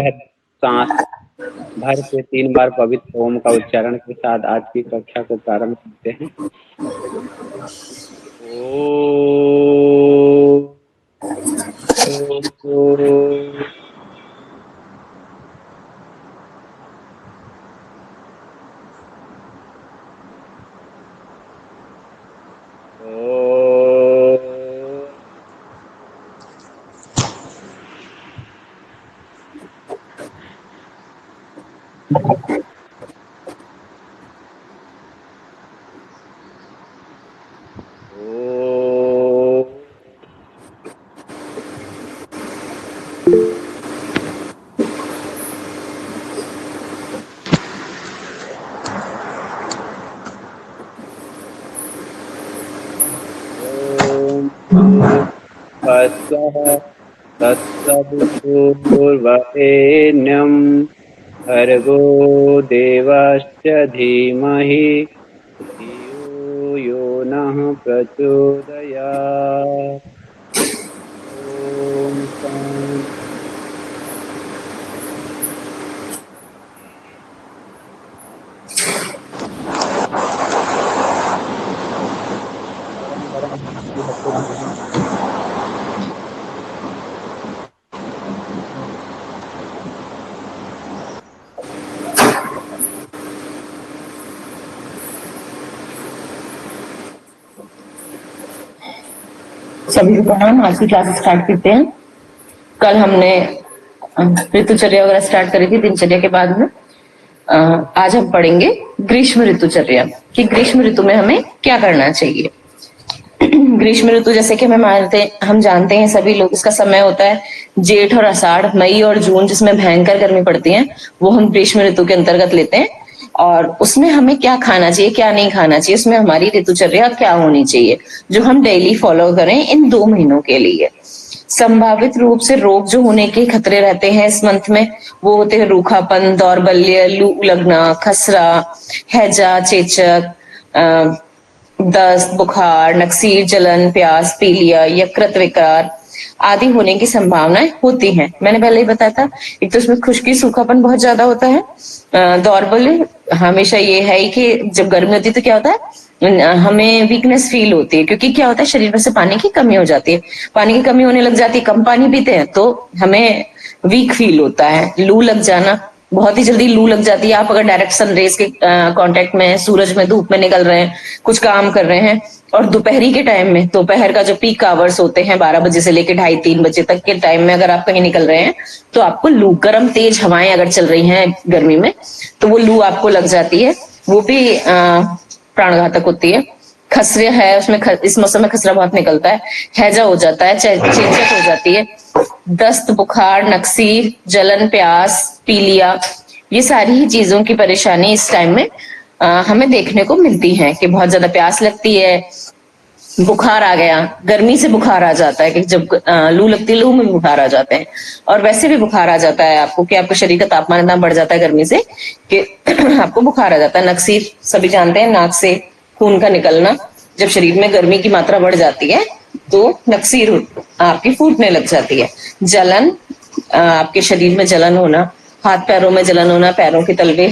सांस भर के 3 बार पवित्र ओम का उच्चारण के साथ आज की कक्षा को प्रारंभ करते हैं। तत्सवितुर्वरेण्यं भर्गो देवस्य धीमहि धियो यो नः प्रचोदयात्। ओम शांति। सभी को प्रणाम। आज की क्लास स्टार्ट करते हैं। कल हमने ऋतुचर्या वगैरह स्टार्ट करी थी दिनचर्या के बाद में। आज हम पढ़ेंगे ग्रीष्म ऋतुचर्या कि ग्रीष्म ऋतु में हमें क्या करना चाहिए। ग्रीष्म ऋतु जैसे कि हम जानते हैं सभी लोग, इसका समय होता है जेठ और आषाढ़, मई और जून, जिसमें भयंकर गर्मी पड़ती है, वो हम ग्रीष्म ऋतु के अंतर्गत लेते हैं। और उसमें हमें क्या खाना चाहिए, क्या नहीं खाना चाहिए, उसमें हमारी ऋतुचर्या क्या होनी चाहिए जो हम डेली फॉलो करें इन 2 महीनों के लिए। संभावित रूप से रोग जो होने के खतरे रहते हैं इस मंथ में, वो होते हैं रूखापन, दौर्बल्य, लू लगना, खसरा, हैजा, चेचक, दस्त, बुखार, नक्सीर, जलन, प्यास, पीलिया, यकृत विकार आदि होने की संभावनाएं होती हैं। मैंने पहले ही बताया था। एक तो इसमें खुश्की, सूखापन बहुत ज्यादा होता है। दौर्बल्य हमेशा ये है कि जब गर्मी होती है तो क्या होता है, हमें वीकनेस फील होती है, क्योंकि क्या होता है शरीर में से पानी की कमी हो जाती है। पानी की कमी होने लग जाती है, कम पानी पीते हैं तो हमें वीक फील होता है। लू लग जाना, बहुत ही जल्दी लू लग जाती है। आप अगर डायरेक्ट सनरेज के कांटेक्ट में, सूरज में, धूप में निकल रहे हैं, कुछ काम कर रहे हैं, और दोपहरी के टाइम में, दोपहर का जो पीक आवर्स होते हैं 12 बजे से लेकर 2:30-3 बजे तक के टाइम में अगर आप कहीं निकल रहे हैं तो आपको लू, गर्म तेज हवाएं अगर चल रही हैं गर्मी में तो वो लू आपको लग जाती है। वो भी प्राणघातक होती है। खसरे है उसमें इस मौसम में खसरा बहुत निकलता है। हैजा हो जाता है, चेचक हो जाती है, दस्त, बुखार, नक्सीर, जलन, प्यास, पीलिया, ये सारी ही चीजों की परेशानी इस टाइम में हमें देखने को मिलती है कि बहुत ज्यादा प्यास लगती है, बुखार आ गया, गर्मी से बुखार आ जाता है कि जब लू लगती है, लू में बुखार आ जाते हैं। और वैसे भी बुखार आ जाता है आपको कि आपके शरीर का तापमान इतना बढ़ जाता है गर्मी से कि आपको बुखार आ जाता है। नक्सीर सभी जानते हैं, नाक से खून का निकलना। जब शरीर में गर्मी की मात्रा बढ़ जाती है तो नक्सीर आपकी फूटने लग जाती है। जलन, आपके शरीर में जलन होना, हाथ पैरों में जलन होना, पैरों के तलवे,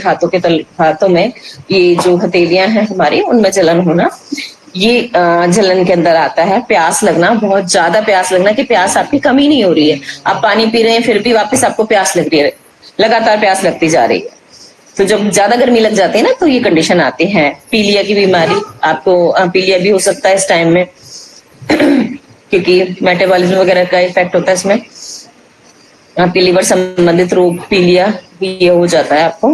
हाथों में ये जो हथेलियां हैं हमारी, उनमें जलन होना, ये जलन के अंदर आता है। प्यास लगना, बहुत ज्यादा प्यास लगना कि प्यास आपकी कमी नहीं हो रही है, आप पानी पी रहे हैं फिर भी वापस आपको प्यास लग रही है, लगातार प्यास लगती जा रही है। तो जब ज्यादा गर्मी लग जाती है ना तो ये कंडीशन आती है। पीलिया की बीमारी, आपको पीलिया भी हो सकता है इस टाइम में क्योंकि मेटाबॉलिज्म वगैरह का इफेक्ट होता है इसमें। आपके लीवर संबंधित रोग, पीलिया भी ये हो जाता है आपको।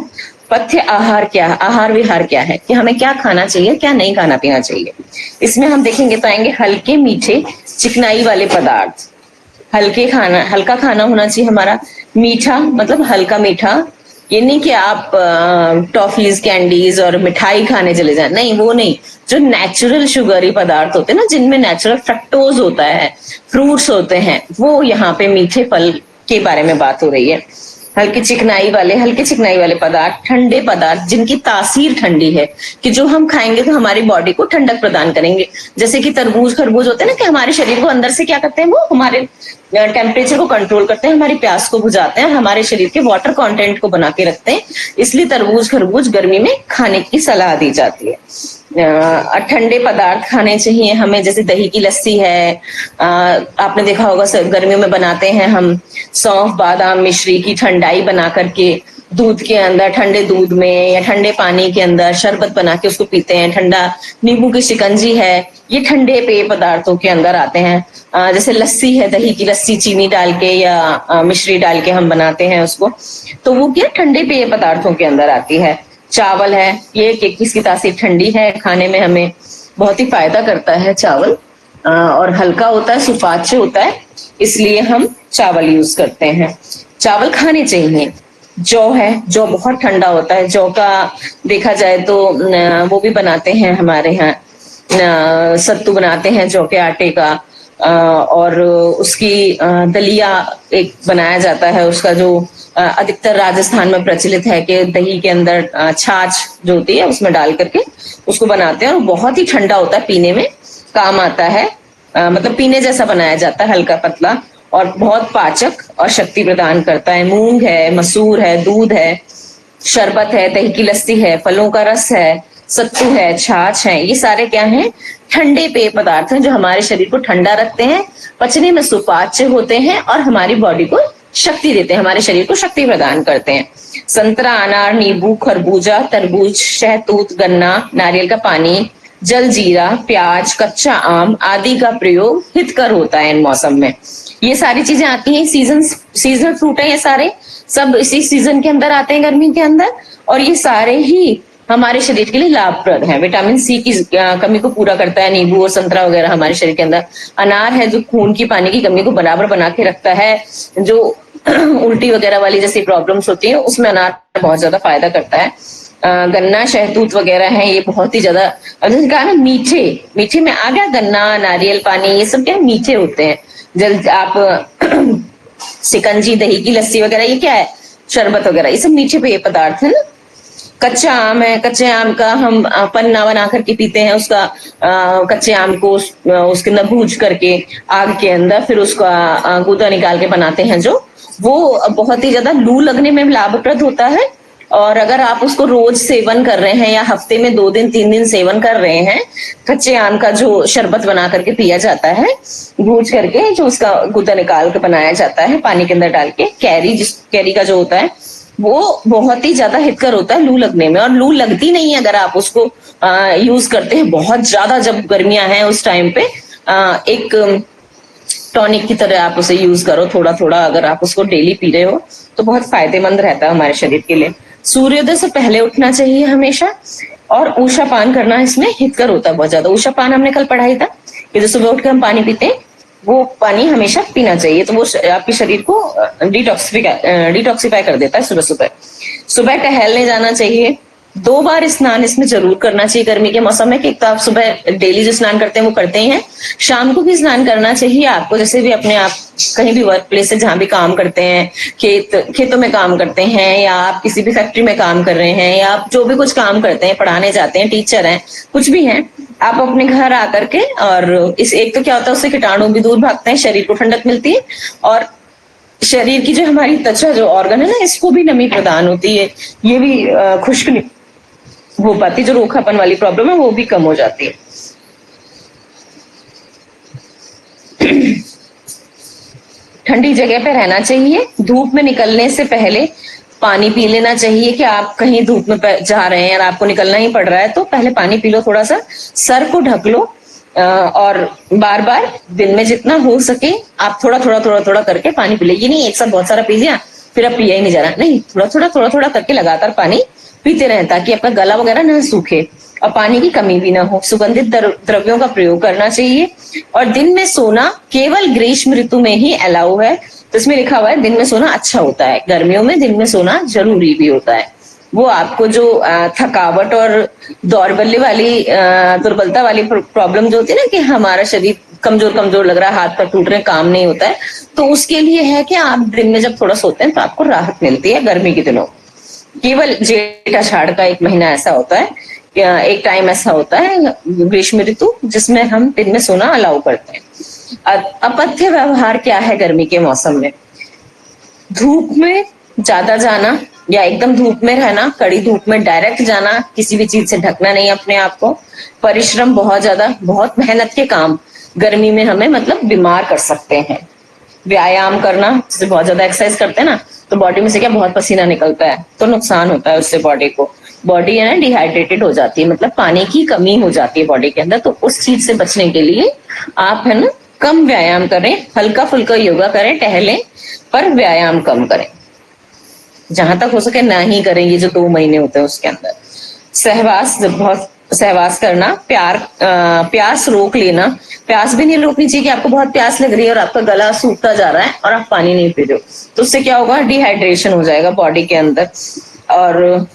पथ्य आहार क्या है, आहार विहार क्या है कि हमें क्या खाना चाहिए, क्या नहीं खाना पीना चाहिए। इसमें हम देखेंगे तो आएंगे हल्के, मीठे, चिकनाई वाले पदार्थ। हल्का खाना होना चाहिए हमारा। मीठा मतलब हल्का मीठा, ये नहीं कि आप टॉफीज, कैंडीज और मिठाई खाने चले जाए, नहीं, वो नहीं। जो नेचुरल शुगरी पदार्थ होते हैं ना, जिनमें नेचुरल फ्रक्टोज होता है, फ्रूट्स होते हैं, वो यहाँ पे मीठे फल के बारे में बात हो रही है। हल्के चिकनाई वाले पदार्थ, ठंडे पदार्थ जिनकी तासीर ठंडी है, कि जो हम खाएंगे तो हमारी बॉडी को ठंडक प्रदान करेंगे। जैसे कि तरबूज खरबूज होते हैं ना, कि हमारे शरीर को अंदर से क्या करते हैं, वो हमारे टेम्परेचर को कंट्रोल करते हैं, हमारी प्यास को बुझाते हैं, हमारे शरीर के वाटर कंटेंट को बना के रखते हैं। इसलिए तरबूज खरबूज गर्मी में खाने की सलाह दी जाती है। ठंडे पदार्थ खाने चाहिए हमें, जैसे दही की लस्सी है, आपने देखा होगा गर्मियों में बनाते हैं हम सौंफ बादाम मिश्री की ठंडाई बना करके दूध के अंदर, ठंडे दूध में या ठंडे पानी के अंदर शरबत बना के उसको पीते हैं। ठंडा नींबू की शिकंजी है, ये ठंडे पेय पदार्थों के अंदर आते हैं। जैसे लस्सी है, दही की लस्सी चीनी डाल के या मिश्री डाल के हम बनाते हैं उसको, तो वो क्या ठंडे पेय पदार्थों के अंदर आती है। चावल है, ये इसकी तासीर ठंडी है, खाने में हमें बहुत ही फायदा करता है चावल, और हल्का होता है, सुपाच्य होता है, इसलिए हम चावल यूज करते हैं। चावल खाने चाहिए। जौ है, जौ बहुत ठंडा होता है, जौ का देखा जाए तो वो भी बनाते हैं हमारे यहाँ, सत्तू बनाते हैं जौ के आटे का, और उसकी दलिया एक बनाया जाता है, उसका जो अधिकतर राजस्थान में प्रचलित है कि दही के अंदर छाछ जो होती है उसमें डाल करके उसको बनाते हैं, और बहुत ही ठंडा होता है, पीने में काम आता है, मतलब पीने जैसा बनाया जाता है, हल्का पतला, और बहुत पाचक और शक्ति प्रदान करता है। मूंग है, मसूर है, दूध है, शरबत है, दही की लस्सी है, फलों का रस है, सत्तू है, छाछ है, ये सारे क्या हैं, ठंडे पेय पदार्थ हैं जो हमारे शरीर को ठंडा रखते हैं, पचने में सुपाच्य होते हैं और हमारी बॉडी को शक्ति देते हैं, हमारे शरीर को शक्ति प्रदान करते हैं। संतरा, अनार, नींबू, खरबूजा, तरबूज, शहतूत, गन्ना, नारियल का पानी, जलजीरा, प्याज, कच्चा आम आदि का प्रयोग हितकर होता है इन मौसम में। ये सारी चीजें आती हैं, सीजनल फ्रूट है, ये सारे सब इसी सीजन के अंदर आते हैं, गर्मी के अंदर, और ये सारे ही हमारे शरीर के लिए लाभप्रद है। विटामिन सी की कमी को पूरा करता है नींबू और संतरा वगैरह हमारे शरीर के अंदर। अनार है जो खून की पानी की कमी को बराबर बना के रखता है, जो उल्टी वगैरह वाली जैसी प्रॉब्लम्स होती है उसमें अनार बहुत ज्यादा फायदा करता है। गन्ना, शहतूत वगैरह है, ये बहुत ही ज्यादा, जैसे कहा ना, मीठे में आ गया गन्ना, नारियल पानी, ये सब क्या मीठे होते हैं। जब आप शिकंजी, दही की लस्सी वगैरह, ये क्या है, शरबत वगैरह, ये सब मीठे पेय पदार्थ है ना। कच्चा आम है, कच्चे आम का हम पन्ना बना करके पीते हैं, उसका कच्चे आम को उसके अंदर भूज करके आग के अंदर, फिर उसका गूदा निकाल के बनाते हैं, जो वो बहुत ही ज्यादा लू लगने में लाभप्रद होता है। और अगर आप उसको रोज सेवन कर रहे हैं या हफ्ते में 2 दिन 3 दिन सेवन कर रहे हैं, कच्चे आम का जो शरबत बना करके पिया जाता है, भूज करके, जो उसका गूदा निकाल के बनाया जाता है पानी के अंदर डाल के, कैरी का जो होता है वो बहुत ही ज्यादा हितकर होता है लू लगने में, और लू लगती नहीं है अगर आप उसको यूज करते हैं बहुत ज्यादा, जब गर्मियां हैं उस टाइम पे एक टॉनिक की तरह आप उसे यूज करो, थोड़ा थोड़ा अगर आप उसको डेली पी रहे हो तो बहुत फायदेमंद रहता है हमारे शरीर के लिए। सूर्योदय से पहले उठना चाहिए हमेशा, और ऊषा पान करना इसमें हितकर होता है बहुत ज्यादा। ऊषा पान हमने कल पढ़ाई था कि जो सुबह उठकर हम पानी पीते हैं, वो पानी हमेशा पीना चाहिए, तो वो आपके शरीर को डिटॉक्सिफाई कर देता है। सुबह टहलने जाना चाहिए, 2 बार स्नान इसमें जरूर करना चाहिए गर्मी के मौसम में, कि एक तो आप सुबह डेली जो स्नान करते हैं वो करते ही हैं, शाम को भी स्नान करना चाहिए आपको, जैसे भी अपने आप कहीं भी वर्क प्लेस से जहां भी काम करते हैं, खेतों में काम करते हैं, या आप किसी भी फैक्ट्री में काम कर रहे हैं, या आप जो भी कुछ काम करते हैं, पढ़ाने जाते हैं, टीचर हैं, कुछ भी हैं, आप अपने घर आकर के, और इस एक तो क्या होता है, उससे कीटाणु भी दूर भागते हैं, शरीर को ठंडक मिलती है, और शरीर की जो हमारी त्वचा जो ऑर्गन है ना, इसको भी नमी प्रदान होती है, ये भी खुश्क नहीं हो पाती, जो रूखापन वाली प्रॉब्लम है वो भी कम हो जाती है। ठंडी जगह पे रहना चाहिए, धूप में निकलने से पहले पानी पी लेना चाहिए, कि आप कहीं धूप में जा रहे हैं और आपको निकलना ही पड़ रहा है तो पहले पानी पी लो, थोड़ा सा सर को ढक लो, और बार बार दिन में जितना हो सके आप थोड़ा करके पानी पी ले। ये नहीं एक साथ बहुत सारा पी लिया फिर अब पिया ही नहीं जा रहा, नहीं, थोड़ा करके लगातार पानी पीते रहें, ताकि आपका गला वगैरह ना सूखे और पानी की कमी भी ना हो। सुगंधित द्रव्यों का प्रयोग करना चाहिए, और दिन में सोना केवल ग्रीष्म ऋतु में ही अलाउ है, तो इसमें लिखा हुआ है दिन में सोना अच्छा होता है, गर्मियों में दिन में सोना जरूरी भी होता है। वो आपको जो थकावट और दौर्बल्य वाली दुर्बलता वाली प्रॉब्लम जो होती है ना, कि हमारा शरीर कमजोर कमजोर लग रहा है, हाथ पर टूट रहे, काम नहीं होता है, तो उसके लिए है कि आप दिन में जब थोड़ा सोते हैं तो आपको राहत मिलती है गर्मी के दिनों। केवल जेठ आषाढ़ का एक महीना ऐसा होता है, एक टाइम ऐसा होता है ग्रीष्म ऋतु, जिसमें हम दिन में सोना अलाउ करते हैं। अपथ्य व्यवहार क्या है गर्मी के मौसम में? धूप में ज्यादा जाना या एकदम धूप में रहना, कड़ी धूप में डायरेक्ट जाना, किसी भी चीज से ढकना नहीं अपने आप को। परिश्रम बहुत ज्यादा, बहुत मेहनत के काम गर्मी में हमें मतलब बीमार कर सकते हैं। व्यायाम करना, जैसे बहुत ज्यादा एक्सरसाइज करते हैं ना, तो बॉडी में से क्या बहुत पसीना निकलता है, तो नुकसान होता है उससे बॉडी को। बॉडी है ना डिहाइड्रेटेड हो जाती है, मतलब पानी की कमी हो जाती है बॉडी के अंदर। तो उस चीज से बचने के लिए आप है ना कम व्यायाम करें, हल्का फुल्का योगा करें, टहलें, पर व्यायाम कम करें, जहां तक हो सके ना ही करें ये जो 2 महीने होते हैं उसके अंदर। सहवास, जब बहुत सहवास करना, प्यास रोक लेना। प्यास भी नहीं रोकनी चाहिए कि आपको बहुत प्यास लग रही है और आपका गला सूखता जा रहा है और आप पानी नहीं पी रहे हो, तो उससे क्या होगा, डिहाइड्रेशन हो जाएगा बॉडी के अंदर, और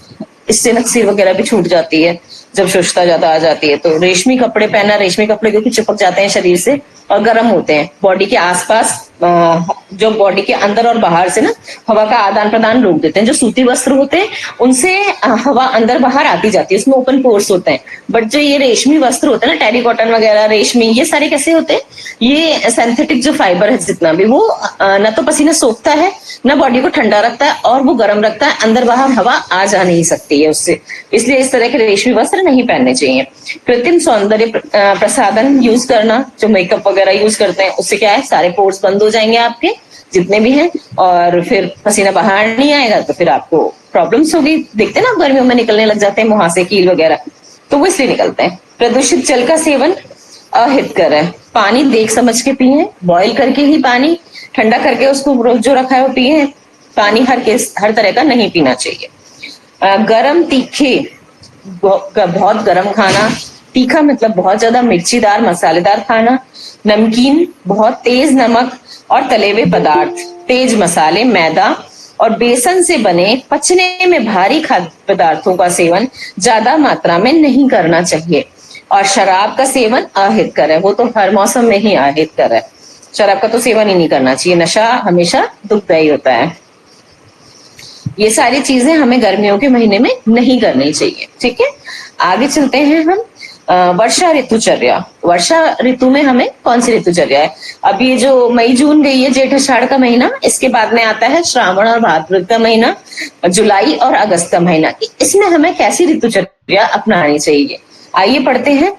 इससे नक्सीर वगैरह भी छूट जाती है जब शुष्कता ज्यादा आ जाती है। तो रेशमी कपड़े पहनना, रेशमी कपड़े क्योंकि चिपक जाते हैं शरीर से और गर्म होते हैं, बॉडी के आसपास जो बॉडी के अंदर और बाहर से ना हवा का आदान प्रदान रोक देते हैं। जो सूती वस्त्र होते हैं उनसे हवा अंदर बाहर आती जाती है, उसमें ओपन पोर्स होते हैं। बट जो ये रेशमी वस्त्र होते हैं ना, टेरिकॉटन वगैरह, रेशमी, ये सारे कैसे होते हैं, ये सिंथेटिक जो फाइबर है जितना भी, वो न तो पसीना सोखता है, न बॉडी को ठंडा रखता है और वो गर्म रखता है, अंदर बाहर हवा आ जा नहीं सकती है उससे, इसलिए इस तरह के रेशमी वस्त्र नहीं पहनने चाहिए। कृत्रिम सौंदर्य प्रसाधन यूज करना, जो मेकअप वगैरह यूज करते हैं, उससे क्या है, सारे पोर्स बंद हो जाएंगे आपके जितने भी हैं, और फिर पसीना बाहर नहीं आएगा, तो फिर आपको प्रॉब्लम्स होगी। देखते हैं ना गर्मियों में निकलने लग जाते हैं मुहासे, कील वगैरह, तो वो इसलिए निकलते हैं। प्रदूषित जल का सेवन अहितकर है। पानी देख समझ के पिए, बॉईल करके ही पानी, ठंडा करके उसको जो रखा है वो पिए। पानी हर तरह का नहीं पीना चाहिए। गरम तीखे, बहुत गर्म खाना, तीखा मतलब बहुत ज्यादा मिर्चीदार मसालेदार खाना, नमकीन, बहुत तेज नमक और तले हुए पदार्थ, तेज मसाले, मैदा और बेसन से बने पचने में भारी खाद्य पदार्थों का सेवन ज्यादा मात्रा में नहीं करना चाहिए। और शराब का सेवन अहितकर है, वो तो हर मौसम में ही अहितकर है, शराब का तो सेवन ही नहीं करना चाहिए। नशा हमेशा दुखदायी होता है। ये सारी चीजें हमें गर्मियों के महीने में नहीं करनी चाहिए। ठीक है, आगे चलते हैं हम। वर्षा ऋतुचर्या। वर्षा ऋतु में हमें कौन सी ऋतुचर्या है? अब ये जो मई जून गई है, जेठ आषाढ़ का महीना, इसके बाद में आता है श्रावण और भाद्रपद का महीना, जुलाई और अगस्त का महीना। इसमें हमें कैसी ऋतुचर्या अपनानी चाहिए, आइए पढ़ते हैं।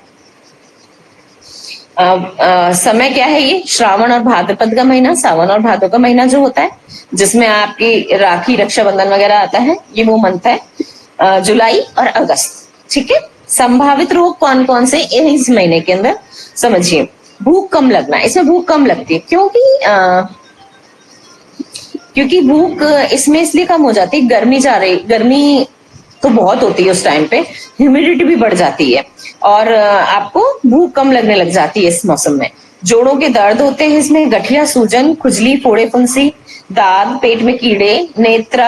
समय क्या है, ये श्रावण और भाद्रपद का महीना, सावन और भादो का महीना जो होता है, जिसमें आपकी राखी रक्षाबंधन वगैरह आता है, ये वो मंथ है। जुलाई और अगस्त। ठीक है, संभावित रोग कौन कौन से इस महीने के अंदर समझिए। भूख कम लगना, इसमें भूख कम लगती है क्योंकि भूख इसमें इसलिए कम हो जाती है, गर्मी तो बहुत होती है उस टाइम पे, ह्यूमिडिटी भी बढ़ जाती है और आपको भूख कम लगने लग जाती है इस मौसम में। जोड़ों के दर्द होते हैं इसमें, गठिया, सूजन, खुजली, फोड़े, फुंसी, दाद, पेट में कीड़े, नेत्रा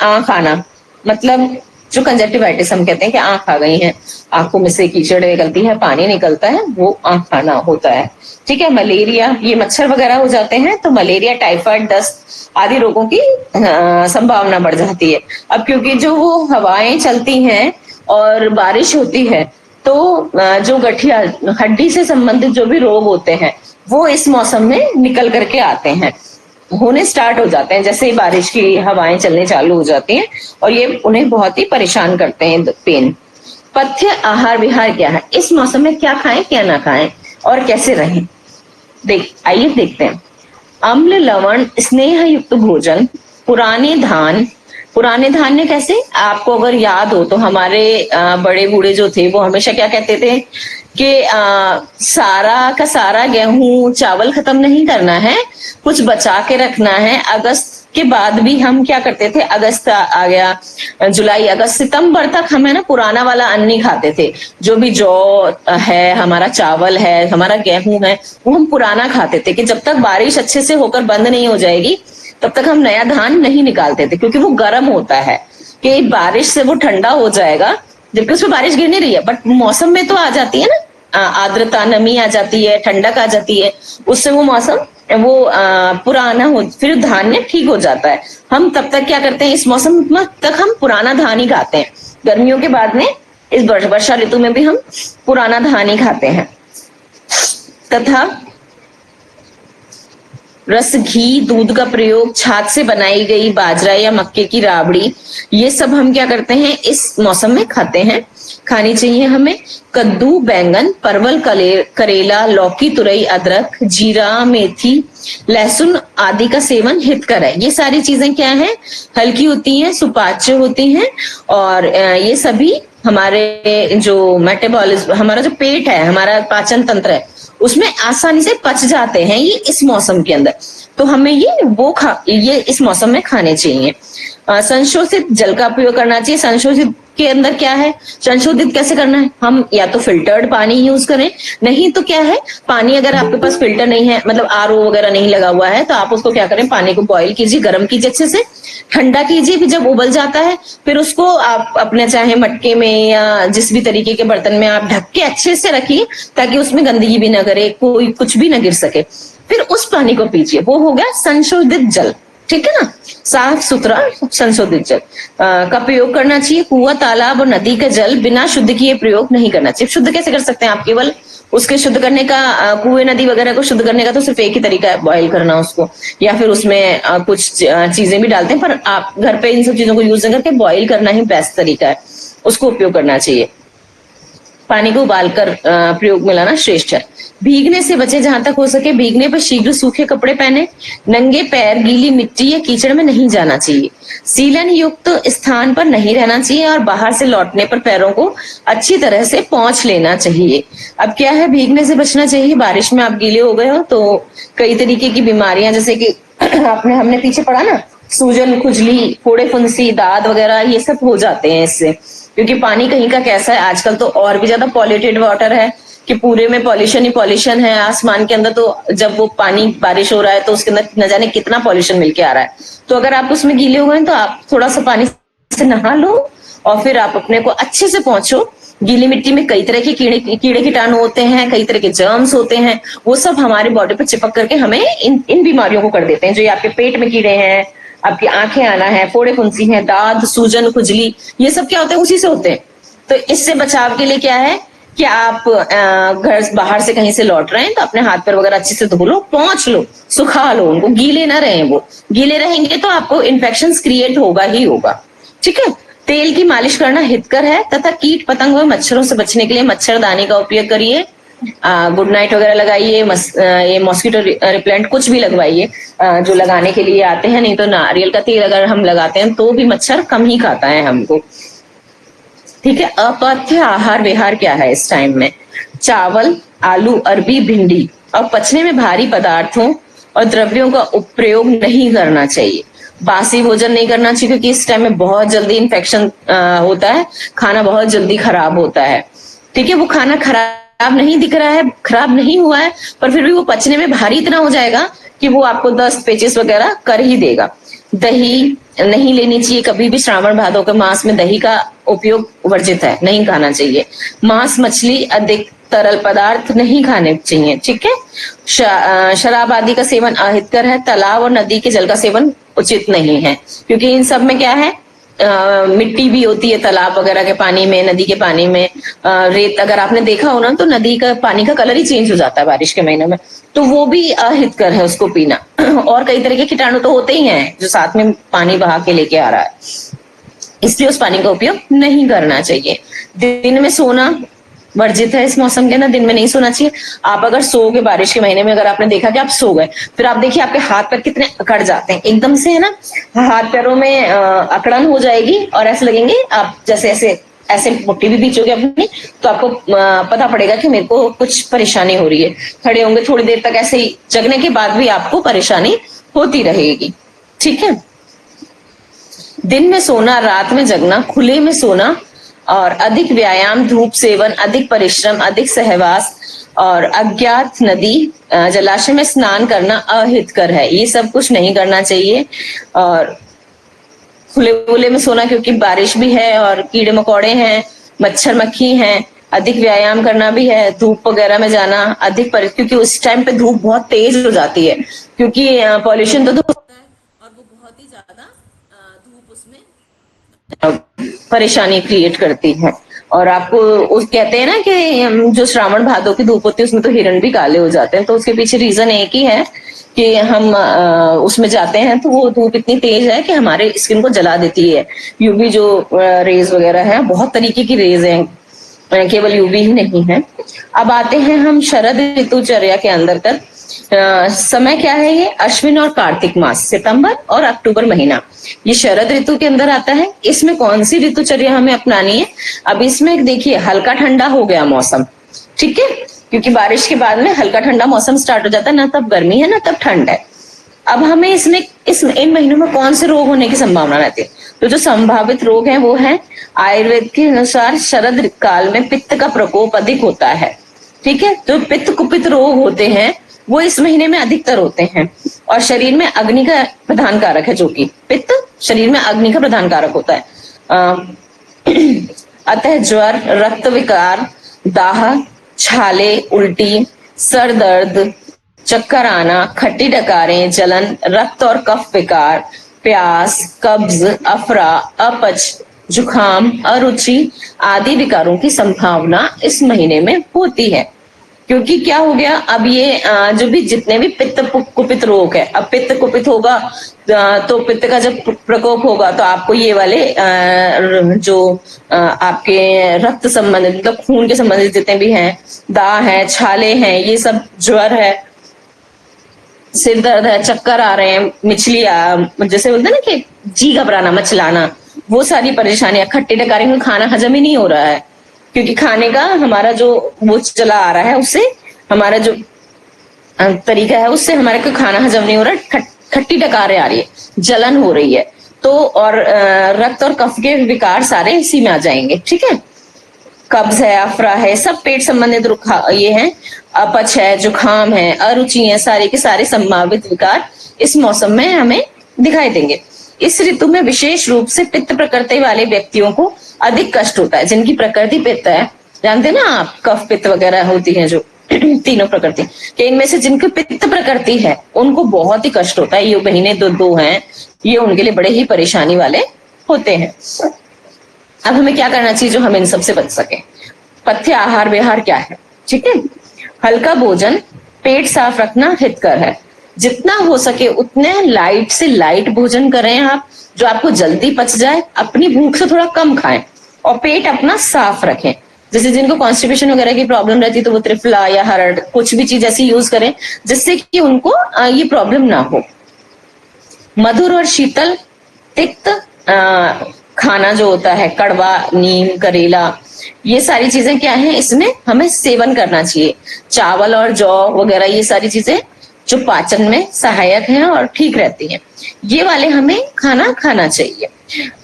आंख आना, मतलब जो कंजक्टिवाइटिस हम कहते हैं कि आंख आ गई है, आंखों में से कीचड़ निकलती है, पानी निकलता है, वो आंख आना होता है। ठीक है, मलेरिया, ये मच्छर वगैरह हो जाते हैं तो मलेरिया, टाइफाइड, दस्त आदि रोगों की संभावना बढ़ जाती है। अब क्योंकि जो वो हवाएं चलती हैं और बारिश होती है, तो जो गठिया हड्डी से संबंधित जो भी रोग होते हैं वो इस मौसम में निकल करके आते हैं, होने स्टार्ट हो जाते हैं जैसे ही बारिश की हवाएं चलने चालू हो जाती हैं, और ये उन्हें बहुत ही परेशान करते हैं। पेन। पथ्य आहार विहार क्या है, इस मौसम में क्या खाएं क्या ना खाएं और कैसे रहें, आइए देखते हैं। अम्ल, लवण, स्नेह युक्त भोजन, पुराने धान्य कैसे, आपको अगर याद हो तो हमारे बड़े बूढ़े जो थे वो हमेशा क्या कहते थे कि सारा का सारा गेहूं चावल खत्म नहीं करना है, कुछ बचा के रखना है। अगस्त के बाद भी हम क्या करते थे, अगस्त आ गया, जुलाई, अगस्त, सितंबर तक हमें ना पुराना वाला अन्न नहीं खाते थे। जो भी जौ है, हमारा चावल है, हमारा गेहूं है, वो हम पुराना खाते थे कि जब तक बारिश अच्छे से होकर बंद नहीं हो जाएगी तब तक हम नया धान नहीं निकालते थे, क्योंकि वो गर्म होता है। कि बारिश से वो ठंडा हो जाएगा, जबकि उसमें बारिश गिर नहीं रही है, बट मौसम में तो आ जाती है ना, आर्द्रता, नमी आ जाती है, ठंडक आ जाती है, उससे वो मौसम वो पुराना हो, फिर धान्य ठीक हो जाता है। हम तब तक क्या करते हैं, इस मौसम में तक हम पुराना धान ही खाते हैं। गर्मियों के बाद में इस वर्षा ऋतु में भी हम पुराना धान ही खाते हैं। तथा रस, घी, दूध का प्रयोग, छाछ से बनाई गई बाजरा या मक्के की राबड़ी, ये सब हम क्या करते हैं, इस मौसम में खाते हैं, खानी चाहिए हमें। कद्दू, बैंगन, परवल, करेला, लौकी, तुरई, अदरक, जीरा, मेथी, लहसुन आदि का सेवन हितकर है। ये सारी चीजें क्या है, हल्की होती हैं, सुपाच्य होती हैं, और ये सभी हमारे जो मेटाबॉलिज्म, हमारा जो पेट है, हमारा पाचन तंत्र है, उसमें आसानी से पच जाते हैं ये इस मौसम के अंदर। तो हमें ये इस मौसम में खाने चाहिए। संशोधित जल का उपयोग करना चाहिए। संशोधित के अंदर क्या है, संशोधित कैसे करना है, हम या तो फिल्टर्ड पानी यूज करें, नहीं तो क्या है, पानी अगर आपके पास फिल्टर नहीं है, मतलब आरओ वगैरह नहीं लगा हुआ है, तो आप उसको क्या करें, पानी को बॉईल कीजिए, गर्म कीजिए, अच्छे से ठंडा कीजिए, फिर जब उबल जाता है फिर उसको आप अपने चाहे मटके में या जिस भी तरीके के बर्तन में आप ढक के अच्छे से रखिए, ताकि उसमें गंदगी भी ना करे, कोई कुछ भी ना गिर सके, फिर उस पानी को पीजिए। वो हो गया संशोधित जल, ठीक है ना, साफ सुथरा संशोधित जल का प्रयोग करना चाहिए। कुआं, तालाब और नदी का जल बिना शुद्ध किए प्रयोग नहीं करना चाहिए। शुद्ध कैसे कर सकते हैं आप, केवल उसके शुद्ध करने का, कुएं नदी वगैरह को शुद्ध करने का तो सिर्फ एक ही तरीका है, बॉईल करना उसको, या फिर उसमें कुछ चीजें भी डालते हैं, पर आप घर पे इन सब चीजों को यूज करके बॉईल करना ही बेस्ट तरीका है, उसको उपयोग करना चाहिए। पानी को उबालकर प्रयोग में लाना श्रेष्ठ है। भीगने से बचे जहां तक हो सके, भीगने पर शीघ्र सूखे कपड़े पहने, नंगे पैर गीली मिट्टी या कीचड़ में नहीं जाना चाहिए, सीलन युक्त स्थान पर नहीं रहना चाहिए, और बाहर से लौटने पर पैरों को अच्छी तरह से पोंछ लेना चाहिए। अब क्या है, भीगने से बचना चाहिए। बारिश में आप गीले हो गए हो तो कई तरीके की बीमारियां, जैसे कि हमने पीछे पढ़ा ना, सूजन, खुजली, फोड़े फुंसी, दाद वगैरह, ये सब हो जाते हैं इससे, क्योंकि पानी कहीं का कैसा है, आजकल तो और भी ज्यादा पॉल्यूटेड वाटर है कि पूरे में पॉल्यूशन ही पॉल्यूशन है आसमान के अंदर। तो जब वो पानी बारिश हो रहा है तो उसके अंदर न जाने कितना पॉल्यूशन मिलके आ रहा है। तो अगर आप उसमें गीले हो गए तो आप थोड़ा सा पानी से नहा लो और फिर आप अपने को अच्छे से पोंछो। गीली मिट्टी में कई तरह के कीड़े कीटाणु होते हैं, कई तरह के जर्म्स होते हैं, वो सब हमारे बॉडी पर चिपक करके हमें इन बीमारियों को कर देते हैं। जो ये आपके पेट में कीड़े हैं, आपकी आंखें आना है, फोड़े फुंसी है, दाद, सूजन, खुजली, ये सब क्या होते हैं, उसी से होते हैं। तो इससे बचाव के लिए क्या है कि आप घर बाहर से कहीं से लौट रहे हैं तो अपने हाथ पैर वगैरह अच्छे से धो लो, पोंछ लो, सुखा लो उनको, गीले ना रहें। वो गीले रहेंगे तो आपको इन्फेक्शन क्रिएट होगा ही होगा, ठीक है। तेल की मालिश करना हितकर है तथा कीट पतंग व मच्छरों से बचने के लिए मच्छरदानी का उपयोग करिए। गुड नाइट वगैरह लगाइए, ये मॉस्किटो रिपेलेंट कुछ भी लगवाइए जो लगाने के लिए आते हैं। नहीं तो नारियल का तेल अगर हम लगाते हैं तो भी मच्छर कम ही खाता है हमको, ठीक है। अपथ्य आहार विहार क्या है इस टाइम में, चावल, आलू, अरबी, भिंडी और पचने में भारी पदार्थों और द्रव्यों का प्रयोग नहीं करना चाहिए। बासी भोजन नहीं करना चाहिए, क्योंकि इस टाइम में बहुत जल्दी इन्फेक्शन होता है, खाना बहुत जल्दी खराब होता है, ठीक है। वो खाना खराब नहीं दिख रहा है, खराब नहीं हुआ है, पर फिर भी वो पचने में भारी इतना हो जाएगा कि वो आपको दस्त, पेचिस वगैरह कर ही देगा। दही नहीं लेनी चाहिए कभी भी। श्रावण भादों के मास में दही का उपयोग वर्जित है, नहीं खाना चाहिए। मांस, मछली, अधिक तरल पदार्थ नहीं खाने चाहिए, ठीक है। शराब आदि का सेवन अहितकर है। तालाब और नदी के जल का सेवन उचित नहीं है, क्योंकि इन सब में क्या है, मिट्टी भी होती है तालाब वगैरह के पानी में, नदी के पानी में रेत। अगर आपने देखा हो ना तो नदी का पानी का कलर ही चेंज हो जाता है बारिश के महीने में, तो वो भी अहितकर है उसको पीना। और कई तरह के कीटाणु तो होते ही हैं जो साथ में पानी बहा के लेके आ रहा है, इसलिए उस पानी का उपयोग नहीं करना चाहिए। दिन में सोना वर्जित है इस मौसम के अंदर, दिन में नहीं सोना चाहिए। आप अगर सोओगे बारिश के महीने में, अगर आपने देखा कि आप सो गए, फिर आप देखिए आपके हाथ पैर कितने अकड़ जाते हैं एकदम से, है ना। हाथ पैरों में अकड़न हो जाएगी और ऐसे लगेंगे आप जैसे ऐसे मुट्ठी भी बीचोगे अपनी, तो आपको पता पड़ेगा कि मेरे को कुछ परेशानी हो रही है। खड़े होंगे थोड़ी देर तक, ऐसे ही जगने के बाद भी आपको परेशानी होती रहेगी, ठीक है। दिन में सोना, रात में जगना, खुले में सोना और अधिक व्यायाम, धूप सेवन, अधिक परिश्रम, अधिक सहवास और अज्ञात नदी, जलाशय में स्नान करना अहितकर है। ये सब कुछ नहीं करना चाहिए। और खुले वुले में सोना, क्योंकि बारिश भी है और कीड़े मकोड़े हैं, मच्छर मक्खी हैं, अधिक व्यायाम करना भी है, धूप वगैरह में जाना अधिक क्योंकि उस टाइम पे धूप बहुत तेज हो जाती है, क्योंकि पॉल्यूशन तो धूप होता है और वो बहुत ही ज्यादा धूप उसमें परेशानी क्रिएट करती है। और आपको उस कहते हैं ना कि जो श्रावण भादों की धूप होती है उसमें तो हिरण भी काले हो जाते हैं, तो उसके पीछे रीजन एक ही है कि हम उसमें जाते हैं तो वो धूप इतनी तेज है कि हमारे स्किन को जला देती है। यूवी जो रेज वगैरह है, बहुत तरीके की रेज हैं, केवल यूवी ही नहीं है। अब आते हैं हम शरद ऋतुचर्या के अंतर्गत। समय क्या है? ये अश्विन और कार्तिक मास, सितंबर और अक्टूबर महीना, ये शरद ऋतु के अंदर आता है। इसमें कौन सी ऋतुचर्या हमें अपनानी है? अब इसमें देखिए, हल्का ठंडा हो गया मौसम, ठीक है, क्योंकि बारिश के बाद में हल्का ठंडा मौसम स्टार्ट हो जाता है, ना तब गर्मी है ना तब ठंड है। अब हमें इसमें इन महीनों में कौन से रोग होने की संभावना रहती है? तो जो संभावित रोग है वो है, आयुर्वेद के अनुसार शरद काल में पित्त का प्रकोप अधिक होता है, ठीक है। जो पित्त कुपित रोग होते हैं वो इस महीने में अधिकतर होते हैं, और शरीर में अग्नि का प्रधान कारक है, जो कि पित्त शरीर में अग्नि का प्रधान कारक होता है। अतः ज्वर, रक्त विकार, दाह, छाले, उल्टी, सर दर्द, चक्कर आना, खट्टी डकारें, जलन, रक्त और कफ विकार, प्यास, कब्ज, अफरा, अपच, जुखाम, अरुचि आदि विकारों की संभावना इस महीने में होती है। क्योंकि क्या हो गया, अब ये जो भी जितने भी पित्त कुपित रोग है, अब पित्त कुपित होगा तो पित्त का जब प्रकोप होगा तो आपको ये वाले जो आपके रक्त संबंधित, मतलब खून के संबंधित जितने भी हैं, दाह है, छाले हैं, ये सब, ज्वर है, सिर दर्द है, चक्कर आ रहे हैं, मिचली जैसे बोलते हैं ना कि जी घबराना, मचलाना, वो सारी परेशानियां, खट्टे डकारे में खाना हजम ही नहीं हो रहा है, क्योंकि खाने का हमारा जो वो चला आ रहा है, उससे हमारा जो तरीका है उससे हमारे को खाना हजम नहीं हो रहा, खट्टी डकारें आ रही है, जलन हो रही है, तो और रक्त और कफ के विकार सारे इसी में आ जाएंगे, ठीक है। कब्ज है, अफरा है, सब पेट संबंधित ये है, अपच है, जुखाम है, अरुचि है, सारे के सारे संभावित विकार इस मौसम में हमें दिखाई देंगे। इस ऋतु में विशेष रूप से पित्त प्रकृति वाले व्यक्तियों को अधिक कष्ट होता है, जिनकी प्रकृति पित्त है, जानते हैं ना आप, कफ पित्त वगैरह होती है जो तीनों प्रकृति के, इनमें से जिनकी पित्त प्रकृति है उनको बहुत ही कष्ट होता है। ये महीने दो हैं, ये उनके लिए बड़े ही परेशानी वाले होते हैं। अब हमें क्या करना चाहिए जो हम इन सबसे बच सके? पथ्य आहार विहार क्या है, ठीक है। हल्का भोजन, पेट साफ रखना हितकर है, जितना हो सके उतने लाइट से लाइट भोजन करें आप, जो आपको जल्दी पच जाए, अपनी भूख से थोड़ा कम खाएं और पेट अपना साफ रखें। जैसे जिनको कॉन्स्टिपेशन वगैरह की प्रॉब्लम रहती है तो वो त्रिफला या हरड़ कुछ भी चीज ऐसी यूज करें जिससे कि उनको ये प्रॉब्लम ना हो। मधुर और शीतल तिक्त खाना जो होता है, कड़वा, नीम, करेला, ये सारी चीजें क्या है, इसमें हमें सेवन करना चाहिए। चावल और जौ वगैरह ये सारी चीजें जो पाचन में सहायक हैं और ठीक रहती हैं, ये वाले हमें खाना खाना चाहिए।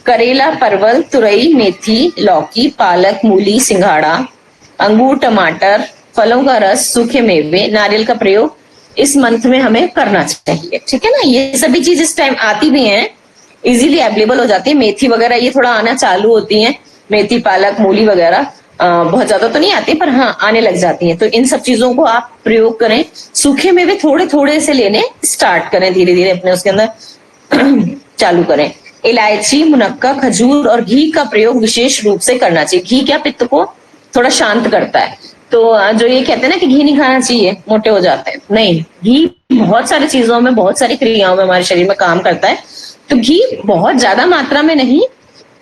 करेला, परवल, तुरई, मेथी, लौकी, पालक, मूली, सिंघाड़ा, अंगूर, टमाटर, फलों का रस, सूखे मेवे, नारियल का प्रयोग इस मंथ में हमें करना चाहिए, ठीक है ना। ये सभी चीज इस टाइम आती भी हैं, इजीली अवेलेबल हो जाती है। मेथी वगैरह ये थोड़ा आना चालू होती है, मेथी, पालक, मूली वगैरह बहुत ज्यादा तो नहीं आती, पर हाँ आने लग जाती हैं। तो इन सब चीजों को आप प्रयोग करें। सूखे मेवे थोड़े थोड़े से लेने स्टार्ट करें, धीरे धीरे अपने उसके अंदर चालू करें। इलायची, मुनक्का, खजूर और घी का प्रयोग विशेष रूप से करना चाहिए। घी क्या पित्त को थोड़ा शांत करता है, तो जो ये कहते हैं ना कि घी नहीं खाना चाहिए मोटे हो जाते हैं, नहीं, घी बहुत सारी चीजों में, बहुत सारी क्रियाओं में हमारे शरीर में काम करता है। तो घी बहुत ज्यादा मात्रा में नहीं,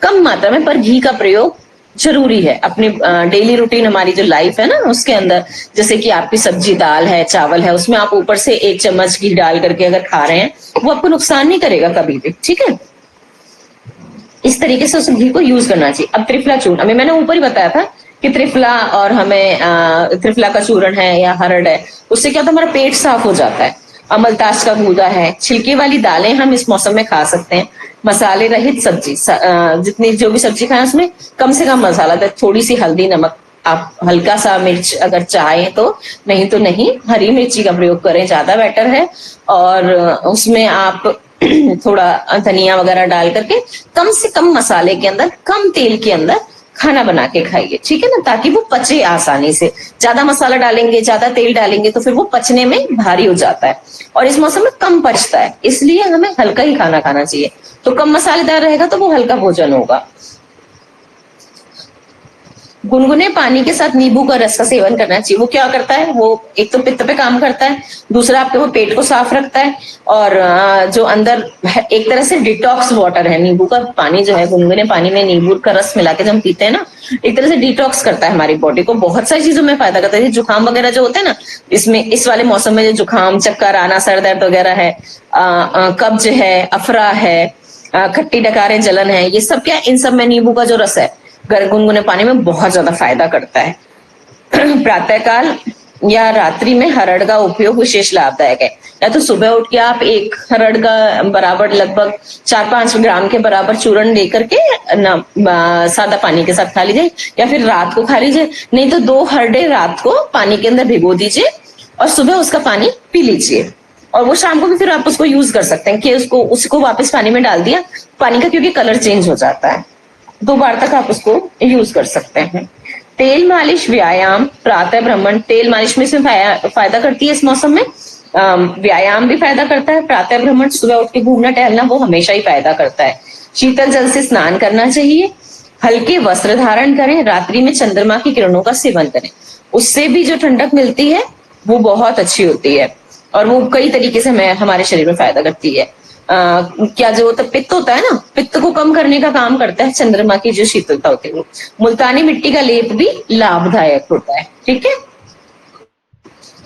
कम मात्रा में, पर घी का प्रयोग जरूरी है अपनी डेली रूटीन, हमारी जो लाइफ है ना उसके अंदर। जैसे कि आपकी सब्जी, दाल है, चावल है, उसमें आप ऊपर से 1 चम्मच घी डाल करके अगर खा रहे हैं, वो आपको नुकसान नहीं करेगा कभी भी, ठीक है। इस तरीके से उस घी को यूज करना चाहिए। अब त्रिफला चूर्ण, अभी मैंने ऊपर ही बताया था कि त्रिफला और हमें त्रिफला का चूर्ण है या हरड़ है, उससे क्या होता है, हमारा पेट साफ हो जाता है। अमलतास का गूदा है, छिलके वाली दालें हम इस मौसम में खा सकते हैं। मसाले रहित सब्जी, जितनी जो भी सब्जी खाएं उसमें कम से कम मसाला दे, थोड़ी सी हल्दी, नमक, आप हल्का सा मिर्च अगर चाहें तो, नहीं तो नहीं, हरी मिर्ची का प्रयोग करें, ज्यादा बेटर है। और उसमें आप थोड़ा धनिया वगैरह डाल करके कम से कम मसाले के अंदर, कम तेल के अंदर खाना बना के खाइए, ठीक है ना, ताकि वो पचे आसानी से। ज्यादा मसाला डालेंगे, ज्यादा तेल डालेंगे तो फिर वो पचने में भारी हो जाता है और इस मौसम में कम पचता है, इसलिए हमें हल्का ही खाना खाना चाहिए। तो कम मसालेदार रहेगा तो वो हल्का भोजन होगा। गुनगुने पानी के साथ नींबू का रस का सेवन करना चाहिए। वो क्या करता है, वो एक तो पित्त पे काम करता है, दूसरा आपके वो पेट को साफ रखता है, और जो अंदर एक तरह से डिटॉक्स वाटर है। नींबू का पानी जो है, गुनगुने पानी में नींबू का रस मिला के जब हम पीते हैं ना, एक तरह से डिटॉक्स करता है हमारी बॉडी को, बहुत सारी चीजों में फायदा करता है। जुकाम वगैरह जो होता है ना, इसमें इस वाले मौसम में जो जुकाम, चक्कर आना, सर दर्द वगैरह है, कब्ज है, अफरा है, खट्टी डकारें, जलन है, ये सब क्या, इन सब में नींबू का जो रस है गुनगुने पानी में बहुत ज्यादा फायदा करता है। प्रातःकाल या रात्रि में हरड़ का उपयोग विशेष लाभदायक है। या तो सुबह उठ के आप एक हरड़ का बराबर लगभग 4-5 ग्राम के बराबर चूर्ण लेकर के सादा पानी के साथ खा लीजिए, या फिर रात को खा लीजिए, नहीं तो 2 हरड़े रात को पानी के अंदर भिगो दीजिए और सुबह उसका पानी पी लीजिए। और वो शाम को भी फिर आप उसको यूज कर सकते हैं कि उसको वापस पानी में डाल दिया, पानी का क्योंकि कलर चेंज हो जाता है, 2 बार तक आप उसको यूज कर सकते हैं। तेल मालिश, व्यायाम, प्रातः भ्रमण, तेल मालिश में फायदा करती है इस मौसम में, व्यायाम भी फायदा करता है। प्रातः भ्रमण, सुबह उठ के घूमना टहलना, वो हमेशा ही फायदा करता है। शीतल जल से स्नान करना चाहिए। हल्के वस्त्र धारण करें। रात्रि में चंद्रमा की किरणों का सेवन करें, उससे भी जो ठंडक मिलती है वो बहुत अच्छी होती है और वो कई तरीके से हमारे शरीर में फायदा करती है। क्या जो पित्त होता है ना, पित्त को कम करने का काम करता है चंद्रमा की जो शीतलता होती है। मुल्तानी मिट्टी का लेप भी लाभदायक होता है, ठीक है।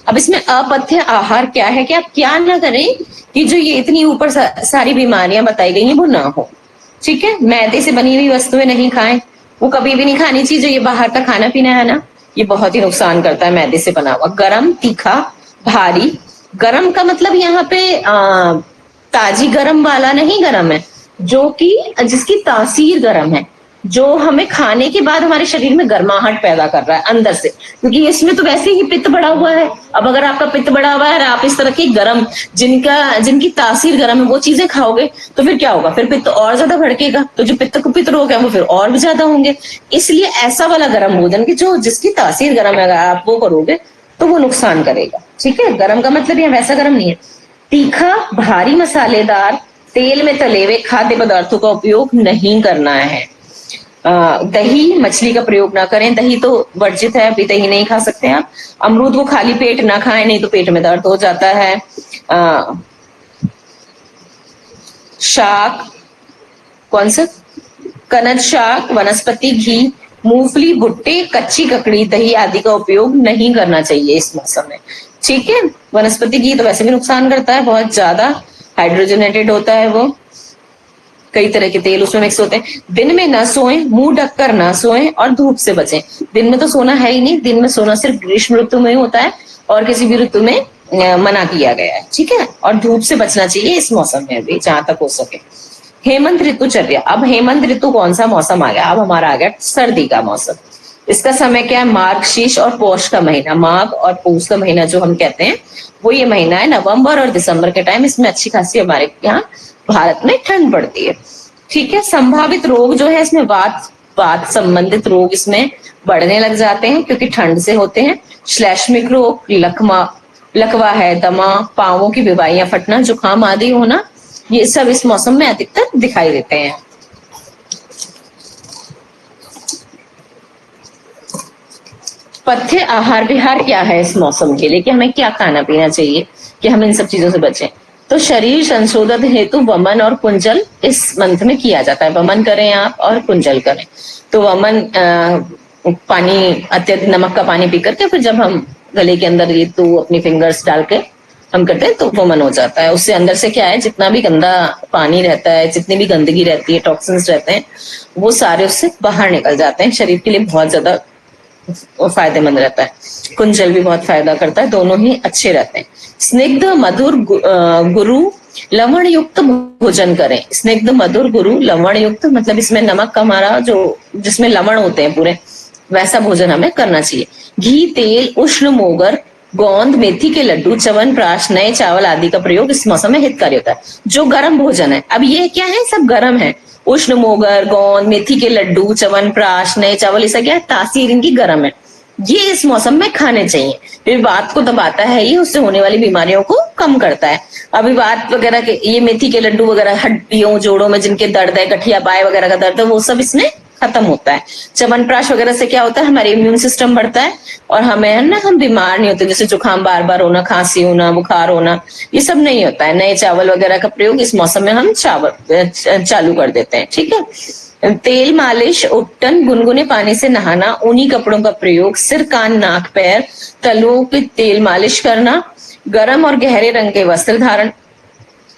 अब इसमें अपथ्य आहार क्या है कि आप क्या ना करें कि जो ये इतनी ऊपर सारी बीमारियां बताई गई हैं वो ना हो, ठीक है। मैदे से बनी हुई वस्तुएं नहीं खाएं, वो कभी भी नहीं खानी चाहिए। जो ये बाहर का खाना पीना है ना, ये बहुत ही नुकसान करता है मैदे से बना हुआ। गरम, तीखा, भारी। गरम का मतलब यहाँ पे ताजी गरम वाला नहीं गरम है, जो कि जिसकी तासीर गरम है, जो हमें खाने के बाद हमारे शरीर में गर्माहट पैदा कर रहा है अंदर से, क्योंकि इसमें तो वैसे ही पित्त बढ़ा हुआ है। अब अगर आपका पित्त बढ़ा हुआ है और आप इस तरह की गरम, जिनकी तासीर गरम है, वो चीजें खाओगे तो फिर क्या होगा, फिर पित्त और ज्यादा भड़केगा, तो जो पित्त रोग है वो फिर और भी ज्यादा होंगे। इसलिए ऐसा वाला गर्म भोजन की जो जिसकी तासीर गर्म है, अगर आप वो करोगे तो वो नुकसान करेगा, ठीक है। गर्म का मतलब यह वैसा गर्म नहीं है। तीखा, भारी, मसालेदार, तेल में तले हुए खाद्य पदार्थों का उपयोग नहीं करना है। दही, मछली का प्रयोग ना करें, दही तो वर्जित है, अभी दही नहीं खा सकते आप। अमरूद को खाली पेट ना खाएं, नहीं तो पेट में दर्द हो जाता है। शाक, कौन सा, कनज शाक, वनस्पति घी, मूंगफली, भुट्टे, कच्ची ककड़ी, दही आदि का उपयोग नहीं करना चाहिए इस मौसम में, ठीक है। वनस्पति घी तो वैसे भी नुकसान करता है, बहुत ज्यादा हाइड्रोजनेटेड होता है वो, कई तरह के तेल उसमें मिक्स होते हैं। दिन में ना सोएं, मुंह ढककर ना सोएं और धूप से बचें। दिन में तो सोना है ही नहीं, दिन में सोना सिर्फ ग्रीष्म ऋतु में होता है और किसी भी ऋतु में मना किया गया है, ठीक है। और धूप से बचना चाहिए इस मौसम में भी जहां तक हो सके। हेमंत ऋतुचर्या, अब हेमंत ऋतु कौन सा मौसम आ गया, अब हमारा आ गया सर्दी का मौसम। इसका समय क्या है, मार्गशीर्ष और पौष का महीना, माघ और पौष का महीना जो हम कहते हैं वो ये महीना है। नवंबर और दिसंबर के टाइम इसमें अच्छी खासी हमारे यहाँ भारत में ठंड पड़ती है, ठीक है। संभावित रोग जो है इसमें वात संबंधित रोग इसमें बढ़ने लग जाते हैं क्योंकि ठंड से होते हैं। श्लैष्मिक रोग, लकवा है, दमा, पांवों की बीमारियां फटना, जुकाम आदि होना, ये सब इस मौसम में अधिकतर दिखाई देते हैं। पथ्य आहार विहार क्या है इस मौसम के लिए, कि हमें क्या खाना पीना चाहिए कि हम इन सब चीजों से बचें। तो शरीर संशोधन हेतु वमन और कुंजल इस मंथ में किया जाता है। वमन करें आप और कुंजल करें। तो वमन पानी, अत्यधिक नमक का पानी पी करके फिर जब हम गले के अंदर ये तो अपनी फिंगर्स डाल के हम करते हैं तो वमन हो जाता है। उससे अंदर से क्या है, जितना भी गंदा पानी रहता है, जितनी भी गंदगी रहती है, टॉक्सिन्स रहते हैं, वो सारे उससे बाहर निकल जाते हैं। शरीर के लिए बहुत ज्यादा फायदेमंद रहता है। कुंजल भी बहुत फायदा करता है, दोनों ही अच्छे रहते हैं। स्निग्ध मधुर गुरु लवण युक्त भोजन करें। स्निग्ध मधुर गुरु लवण युक्त मतलब इसमें नमक का हमारा जो जिसमें लवण होते हैं पूरे, वैसा भोजन हमें करना चाहिए। घी, तेल, उष्ण मोगर, गोंद, मेथी के लड्डू, च्यवनप्राश, नए चावल आदि का प्रयोग इस मौसम में हितकारी होता है। जो गर्म भोजन है, अब ये क्या है, सब गर्म है। उष्ण मोगर, गोंद, मेथी के लड्डू, च्यवनप्राश, नए चावल, ऐसा क्या है, तासीर इनकी गर्म है। ये इस मौसम में खाने चाहिए। फिर वात को दबाता है, ये उससे होने वाली बीमारियों को कम करता है। अभी वात वगैरह के ये मेथी के लड्डू वगैरह, हड्डियों जोड़ों में जिनके दर्द है, गठिया पाए वगैरह का दर्द है, वो सब इसमें खत्म होता है। च्यवनप्राश वगैरह से क्या होता है, हमारे इम्यून सिस्टम बढ़ता है और हमें है ना, हम बीमार नहीं होते, जैसे जुकाम बार बार होना, खांसी होना, बुखार होना, ये सब नहीं होता है। नए चावल वगैरह का प्रयोग इस मौसम में हम चालू कर देते हैं। ठीक है। तेल मालिश, उपटन, गुनगुने पानी से नहाना, ऊनी कपड़ों का प्रयोग, सिर, कान, नाक, पैर, तलुओं की तेल मालिश करना, गर्म और गहरे रंग के वस्त्र धारण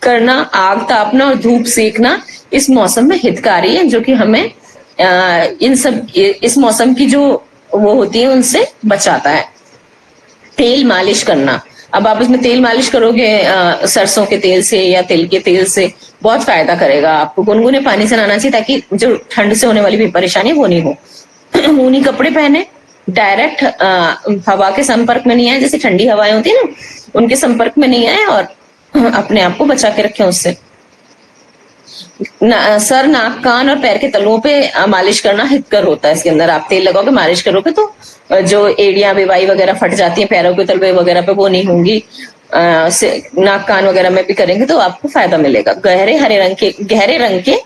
करना, आग तापना और धूप सेकना इस मौसम में हितकारी है, जो कि हमें इन सब इस मौसम की जो वो होती है उनसे बचाता है। तेल मालिश करना, अब आप इसमें तेल मालिश करोगे सरसों के तेल से या तिल के तेल से, बहुत फायदा करेगा आपको। गुनगुने पानी से नहाना चाहिए ताकि जो ठंड से होने वाली भी परेशानी वो नहीं हो। ऊनी कपड़े पहने, डायरेक्ट हवा के संपर्क में नहीं आए, जैसे ठंडी हवाएं होती है ना, उनके संपर्क में नहीं आए और अपने आप को बचा के रखें उससे। सर, नाक, कान और पैर के तलुओं पे मालिश करना हितकर होता है। इसके अंदर आप तेल लगाओगे, मालिश करोगे तो जो एड़ियां बेवाई वगैरह फट जाती हैं पैरों के तलवे वगैरह पे, वो नहीं होंगी। नाक कान वगैरह में भी करेंगे तो आपको फायदा मिलेगा। गहरे रंग के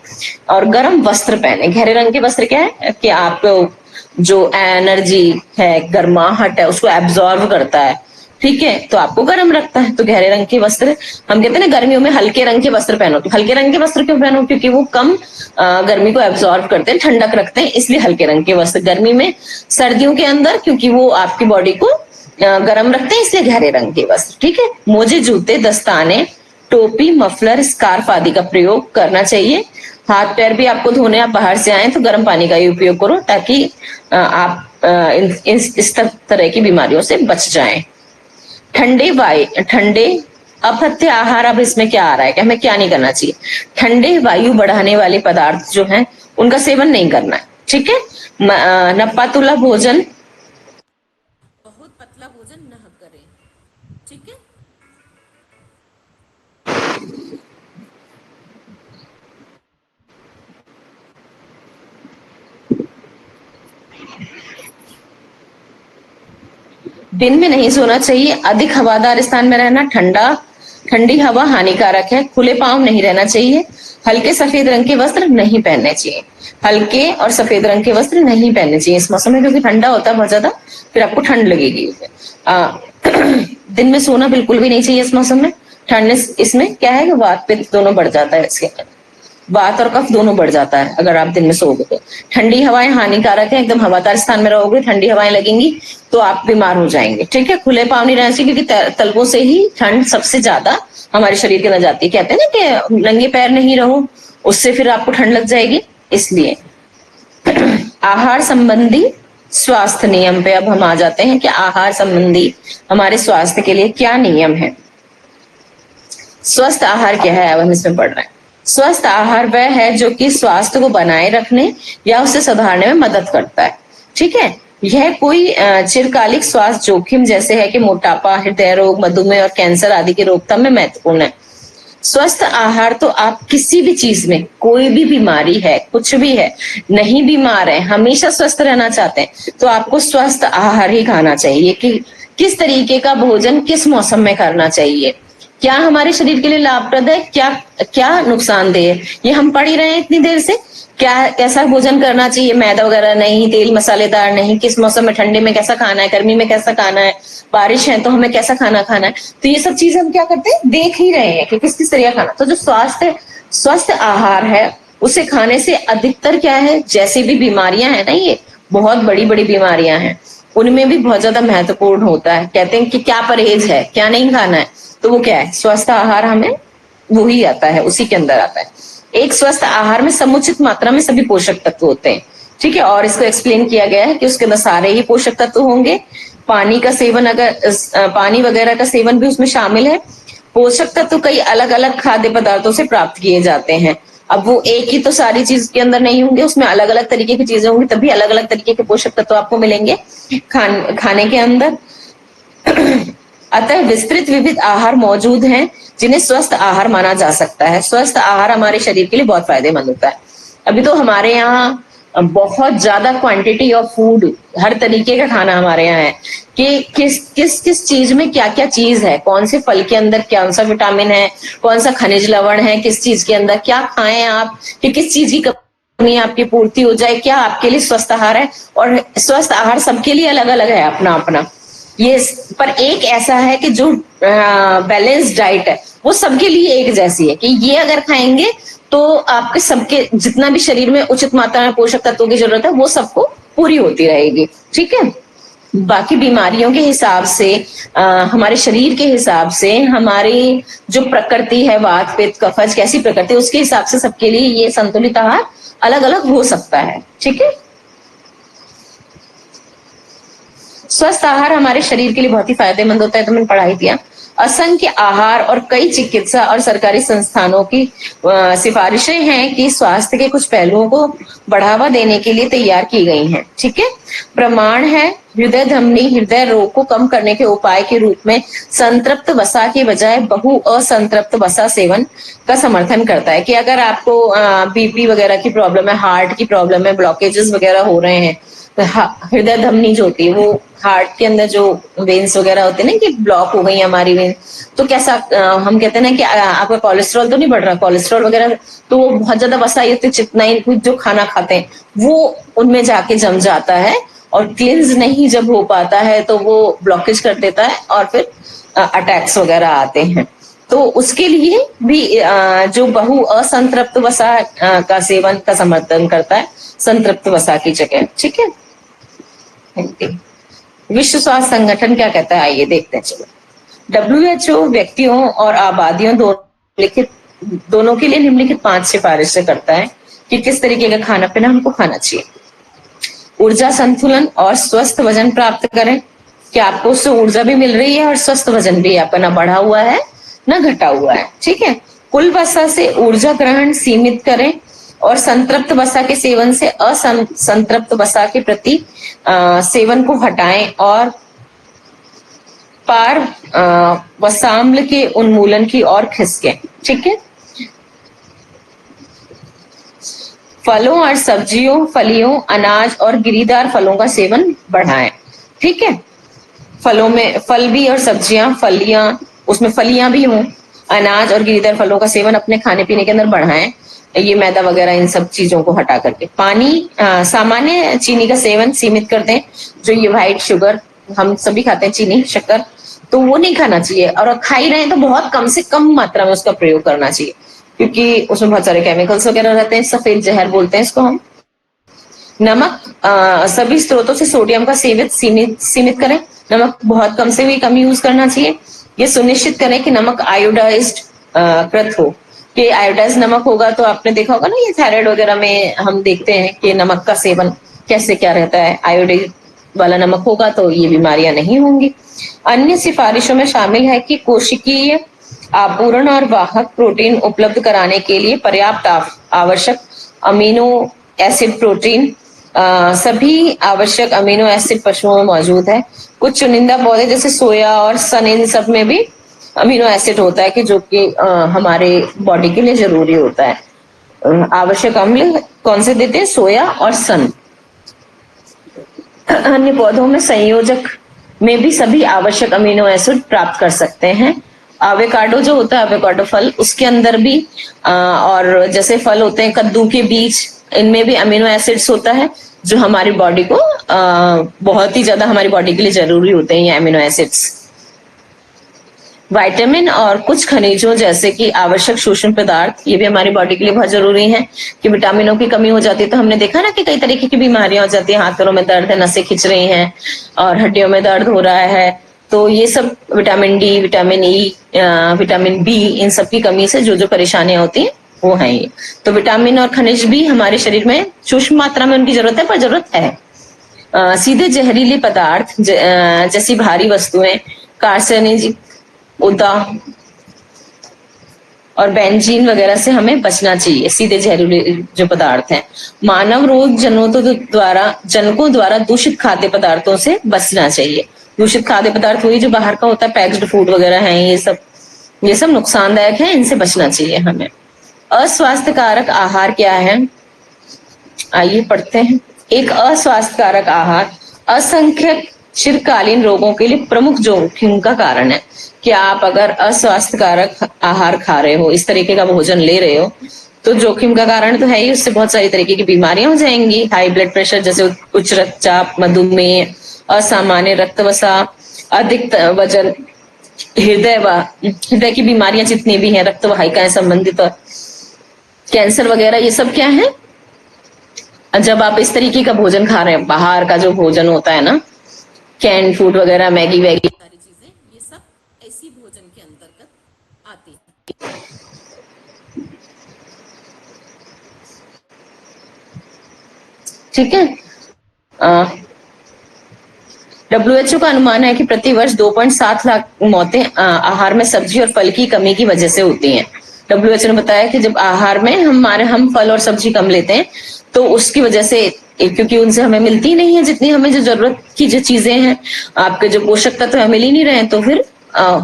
और गर्म वस्त्र पहने। गहरे रंग के वस्त्र क्या है कि आपको जो एनर्जी है, गर्माहट है, उसको एब्जॉर्व करता है। ठीक है, तो आपको गर्म रखता है। तो गहरे रंग के वस्त्र, हम कहते हैं ना गर्मियों में हल्के रंग के वस्त्र पहनो। तो हल्के रंग के वस्त्र क्यों पहनो, क्योंकि वो कम गर्मी को एब्जॉर्व करते हैं, ठंडक रखते हैं, इसलिए हल्के रंग के वस्त्र गर्मी में। सर्दियों के अंदर क्योंकि वो आपकी बॉडी को गर्म रखते हैं, इसलिए गहरे रंग के वस्त्र। ठीक है। मोजे, जूते, दस्ताने, टोपी, मफलर, स्कार्फ आदि का प्रयोग करना चाहिए। हाथ पैर भी आपको धोने, आप बाहर से आए तो गर्म पानी का ही उपयोग करो ताकि आप इस तरह की बीमारियों से बच जाएं। ठंडे अपथ्य आहार, अब इसमें क्या आ रहा है कि हमें क्या नहीं करना चाहिए। ठंडे वायु बढ़ाने वाले पदार्थ जो हैं उनका सेवन नहीं करना है। ठीक है। नपातुला भोजन, बहुत पतला भोजन न करें। ठीक है। दिन में नहीं सोना चाहिए। अधिक हवादार स्थान में रहना, ठंडी हवा हानिकारक है। खुले पांव नहीं रहना चाहिए। हल्के सफेद रंग के वस्त्र नहीं पहनने चाहिए। हल्के और सफेद रंग के वस्त्र नहीं पहनने चाहिए इस मौसम में, क्योंकि ठंडा होता है बहुत ज्यादा, फिर आपको ठंड लगेगी। दिन में सोना बिल्कुल भी नहीं चाहिए इस मौसम में। ठंड इसमें क्या है कि वात पित्त दोनों बढ़ जाता है, इसके अंदर वात और कफ दोनों बढ़ जाता है अगर आप दिन में सोओगे तो। ठंडी हवाएं हानिकारक है। एकदम हवादार स्थान में रहोगे, ठंडी हवाएं लगेंगी तो आप बीमार हो जाएंगे। ठीक है। खुले पांव नहीं रहना चाहिए, क्योंकि तलवों से ही ठंड सबसे ज्यादा हमारे शरीर के अंदर जाती है। कहते हैं ना कि नंगे पैर नहीं रहो, उससे फिर आपको ठंड लग जाएगी, इसलिए। आहार संबंधी स्वास्थ्य नियम पे अब हम आ जाते हैं कि आहार संबंधी हमारे स्वास्थ्य के लिए क्या नियम है। स्वस्थ आहार क्या है, अब हम इसमें पढ़ रहे हैं। स्वस्थ आहार वह है जो कि स्वास्थ्य को बनाए रखने या उसे सुधारने में मदद करता है। ठीक है। यह कोई चिरकालिक स्वास्थ्य जोखिम जैसे है कि मोटापा, हृदय रोग, मधुमेह और कैंसर आदि की रोकथाम में महत्वपूर्ण है। स्वस्थ आहार तो आप किसी भी चीज में, कोई भी बीमारी है, कुछ भी है, नहीं बीमार है, हमेशा स्वस्थ रहना चाहते हैं, तो आपको स्वस्थ आहार ही खाना चाहिए। कि किस तरीके का भोजन किस मौसम में करना चाहिए, क्या हमारे शरीर के लिए लाभप्रद है, क्या नुकसानदेह है, ये हम पढ़ ही रहे हैं इतनी देर से। क्या कैसा भोजन करना चाहिए, मैदा वगैरह नहीं, तेल मसालेदार नहीं, किस मौसम में, ठंडे में कैसा खाना है, गर्मी में कैसा खाना है, बारिश है तो हमें कैसा खाना खाना है। तो ये सब चीजें हम क्या करते हैं, देख ही रहे हैं कि किस किस तरह खाना। तो जो स्वस्थ आहार है उसे खाने से अधिकतर क्या है, जैसे भी बीमारियां है ना, ये बहुत बड़ी बड़ी बीमारियां हैं, उनमें भी बहुत ज्यादा महत्वपूर्ण होता है। कहते हैं कि क्या परहेज है, क्या नहीं खाना है, तो वो क्या है, स्वस्थ आहार हमें वो ही आता है, उसी के अंदर आता है। एक स्वस्थ आहार में समुचित मात्रा में सभी पोषक तत्व होते हैं। ठीक है। और इसको एक्सप्लेन किया गया है कि उसके अंदर सारे ही पोषक तत्व होंगे। पानी का सेवन, अगर पानी वगैरह का सेवन भी उसमें शामिल है। पोषक तत्व कई अलग अलग खाद्य पदार्थों से प्राप्त किए जाते हैं। अब वो एक ही तो सारी चीज के अंदर नहीं होंगे, उसमें अलग अलग तरीके की चीजें होंगी, तभी अलग अलग तरीके के पोषक तत्व आपको मिलेंगे खाने के अंदर। अतः विस्तृत विविध आहार मौजूद हैं जिन्हें स्वस्थ आहार माना जा सकता है। स्वस्थ आहार हमारे शरीर के लिए बहुत फायदेमंद होता है। अभी तो हमारे यहाँ बहुत ज्यादा क्वांटिटी ऑफ फूड, हर तरीके का खाना हमारे यहाँ है कि किस किस किस चीज में क्या क्या चीज है, कौन से फल के अंदर कौन सा विटामिन है, कौन सा खनिज लवण है, किस चीज के अंदर क्या खाएं आप, कि किस चीज की कमी आपकी पूर्ति हो जाए, क्या आपके लिए स्वस्थ आहार है। और स्वस्थ आहार सबके लिए अलग अलग है अपना अपना। ये पर एक ऐसा है कि जो बैलेंस डाइट है वो सबके लिए एक जैसी है कि ये अगर खाएंगे तो आपके सबके जितना भी शरीर में उचित मात्रा में पोषक तत्वों की जरूरत है वो सबको पूरी होती रहेगी। ठीक है। बाकी बीमारियों के हिसाब से, हमारे शरीर के हिसाब से, हमारी जो प्रकृति है, वात पित्त कफज कैसी प्रकृति, उसके हिसाब से सबके लिए ये संतुलित आहार अलग अलग हो सकता है। ठीक है। स्वस्थ आहार हमारे शरीर के लिए बहुत ही फायदेमंद होता है, तो मैंने पढ़ा ही दिया। असंख्य आहार और कई चिकित्सा और सरकारी संस्थानों की सिफारिशें हैं कि स्वास्थ्य के कुछ पहलुओं को बढ़ावा देने के लिए तैयार की गई हैं। ठीक है। प्रमाण है हृदय धमनी हृदय रोग को कम करने के उपाय के रूप में संतृप्त वसा के बजाय बहु असंतृप्त वसा सेवन का समर्थन करता है। कि अगर आपको बीपी वगैरह की प्रॉब्लम है, हार्ट की प्रॉब्लम है, ब्लॉकेजेस वगैरह हो रहे हैं, हृदय धमनी जो होती है वो हार्ट के अंदर जो वेन्स वगैरह होते हैं ना कि ब्लॉक हो गई हमारी वेन, तो कैसा हम कहते हैं ना कि आपका कोलेस्ट्रॉल तो नहीं बढ़ रहा, कोलेस्ट्रॉल वगैरह तो वो बहुत ज्यादा वसा चिकनाई जो खाना खाते हैं वो उनमें जाके जम जाता है और क्लिंज नहीं जब हो पाता है तो वो ब्लॉकेज कर देता है और फिर अटैक्स वगैरह आते हैं। तो उसके लिए भी जो बहु असंतृप्त वसा का सेवन का समर्थन करता है संतृप्त वसा की जगह। ठीक है। विश्व स्वास्थ्य संगठन क्या कहता है, आइए देखते हैं। चलो, WHO व्यक्तियों और आबादियों दोनों के लिए निम्नलिखित 5 सिफारिशें करता है कि किस तरीके का खाना पीना हमको खाना चाहिए। ऊर्जा संतुलन और स्वस्थ वजन प्राप्त करें, कि आपको उससे ऊर्जा भी मिल रही है और स्वस्थ वजन भी आपका ना बढ़ा हुआ है ना घटा हुआ है। ठीक है। कुल वसा से ऊर्जा ग्रहण सीमित करें और संतृप्त वसा के सेवन से असंतृप्त वसा के प्रति सेवन को हटाएं और पार वसाम्ल के उन्मूलन की ओर खिसकें। ठीक है। फलों और सब्जियों, फलियों, अनाज और गिरीदार फलों का सेवन बढ़ाएं। ठीक है। फलों में फल भी और सब्जियां, फलियां, उसमें फलियां भी हों, अनाज और गिरीदार फलों का सेवन अपने खाने पीने के अंदर बढ़ाएं, ये मैदा वगैरह इन सब चीजों को हटा करके। पानी, सामान्य चीनी का सेवन सीमित कर दें, जो ये व्हाइट शुगर हम सभी खाते हैं, चीनी शक्कर, तो वो नहीं खाना चाहिए। और खा ही रहे हैं तो बहुत कम से कम मात्रा में उसका प्रयोग करना चाहिए, क्योंकि उसमें बहुत सारे केमिकल्स वगैरह रहते हैं, सफेद जहर बोलते हैं इसको हम। नमक, सभी स्रोतों से सोडियम का सेवन सीमित करें, नमक बहुत कम से भी कम यूज करना चाहिए। ये सुनिश्चित करें कि नमक आयोडाइज्ड कृत हो, कि आयोडाइज नमक होगा तो आपने देखा होगा ना, ये थायराइड वगैरह में हम देखते हैं कि नमक का सेवन कैसे क्या रहता है, आयोडाइज वाला नमक होगा तो ये बीमारियां नहीं होंगी। अन्य सिफारिशों में शामिल है कि कोशिकीय आपूरण और वाहक प्रोटीन उपलब्ध कराने के लिए पर्याप्त आवश्यक अमीनो एसिड प्रोटीन, सभी आवश्यक अमीनो एसिड पशुओं में मौजूद है। कुछ चुनिंदा पौधे जैसे सोया और सन, इन सब में भी अमीनो एसिड होता है कि जो कि हमारे बॉडी के लिए जरूरी होता है। आवश्यक अम्ल कौन से देते हैं, सोया और सन। अन्य पौधों में संयोजक में भी सभी आवश्यक अमीनो एसिड प्राप्त कर सकते हैं। एवोकाडो जो होता है, एवोकाडो फल, उसके अंदर भी और जैसे फल होते हैं कद्दू के बीज, इनमें भी अमीनो एसिड्स होता है जो हमारी बॉडी को बहुत ही ज्यादा हमारी बॉडी के लिए जरूरी होते हैं ये अमीनो एसिड्स। विटामिन और कुछ खनिजों जैसे कि आवश्यक सूक्ष्म पदार्थ, ये भी हमारी बॉडी के लिए बहुत जरूरी है। कि विटामिनों की कमी हो जाती है तो हमने देखा ना कि कई तरीके की बीमारियां हो जाती है, हाथ पैरों में दर्द है, नसें खिंच रही हैं और हड्डियों में दर्द हो रहा है, तो ये सब vitamin D, vitamin E, vitamin B, इन सब की कमी से जो जो परेशानियां होती हैं वो है ये। तो विटामिन और खनिज भी हमारे शरीर में सूक्ष्म मात्रा में उनकी जरूरत है, पर जरूरत है। सीधे जहरीले पदार्थ जैसी भारी वस्तुएं, कार्सिनोजेनिक, उदा और बेंजीन वगैरह से हमें बचना चाहिए। सीधे जहरीले जो पदार्थ हैं, मानव रोग जनकों द्वारा दूषित खाद्य पदार्थों से बचना चाहिए। दूषित खाद्य पदार्थ वही जो बाहर का होता है, पैक्ड फूड वगैरह है, ये सब नुकसानदायक है, इनसे बचना चाहिए हमें। अस्वास्थ्यकारक आहार क्या है, आइए पढ़ते हैं। एक अस्वास्थ्यकारक आहार असंख्य चिरकालीन रोगों के लिए प्रमुख जोखिम का कारण है। कि आप अगर अस्वास्थ्यकारक आहार खा रहे हो, इस तरीके का भोजन ले रहे हो, तो जोखिम का कारण तो है ही, उससे बहुत सारी तरीके की बीमारियां हो जाएंगी। हाई ब्लड प्रेशर जैसे उच्च रक्तचाप, मधुमेह, असामान्य रक्त वसा, अधिक वजन, हृदय की बीमारियां जितनी भी हैं, रक्त वाहिकाएं संबंधित, कैंसर वगैरह, ये सब क्या है, जब आप इस तरीके का भोजन खा रहे हैं, बाहर का जो भोजन होता है ना, कैंड फूड वगैरह, मैगी वैगी, सारी चीजें, ये सब ऐसी भोजन के अंतर्गत आती है। ठीक है। WHO का अनुमान है कि प्रतिवर्ष 2.7 लाख मौतें आहार में सब्जी और फल की कमी की वजह से होती हैं। WHO ने बताया कि जब आहार में हम फल और सब्जी कम लेते हैं, तो उसकी वजह से, क्योंकि उनसे हमें मिलती नहीं है जितनी हमें जो जरूरत की जो चीजें हैं, आपके जो पोषक तत्व हमें मिल ही नहीं रहे हैं, तो फिर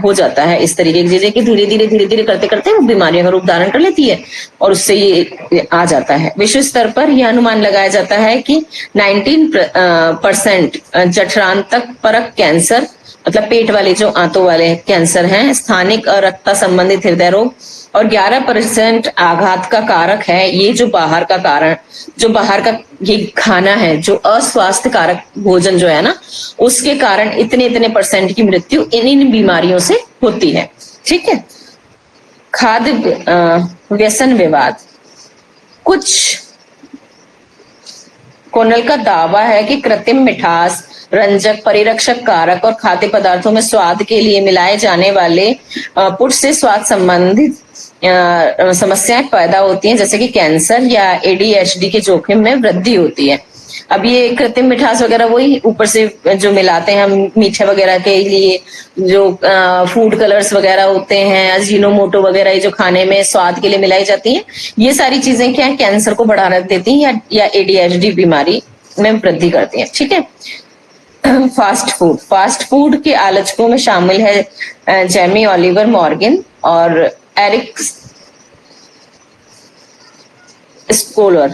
हो जाता है इस तरीके की चीजें कि धीरे धीरे करते करते वो बीमारियों का रूप धारण कर लेती है, और उससे ये आ जाता है। विश्व स्तर पर यह अनुमान लगाया जाता है कि 19% जठरांतक परक कैंसर, मतलब पेट वाले जो आंतों वाले कैंसर हैं, स्थानिक रक्त संबंधित हृदय रोग, और 11% आघात का कारक है ये जो बाहर का ये खाना है, जो अस्वास्थ्य कारक भोजन जो है ना, उसके कारण इतने परसेंट की मृत्यु इन बीमारियों से होती है। ठीक है। खाद्य व्यसन विवाद। कुछ कोनल का दावा है कि कृत्रिम मिठास, रंजक, परिरक्षक कारक और खाद्य पदार्थों में स्वाद के लिए मिलाए जाने वाले पुट से स्वाद संबंधित समस्याएं पैदा होती हैं, जैसे कि कैंसर या ADHD के जोखिम में वृद्धि होती है। अब ये कृत्रिम मिठास वगैरह वही ऊपर से जो मिलाते हैं हम मीठे वगैरह के लिए, जो फूड कलर्स वगैरह होते हैं, अजीनोमोटो वगैरह, जो खाने में स्वाद के लिए मिलाई जाती हैं, ये सारी चीजें क्या है, कैंसर को बढ़ावा देती हैं या ADHD बीमारी में वृद्धि करती हैं। ठीक है। फास्ट फूड के आलोचकों में शामिल है जेमी ओलिवर मॉर्गन और एरिक स्कोलर।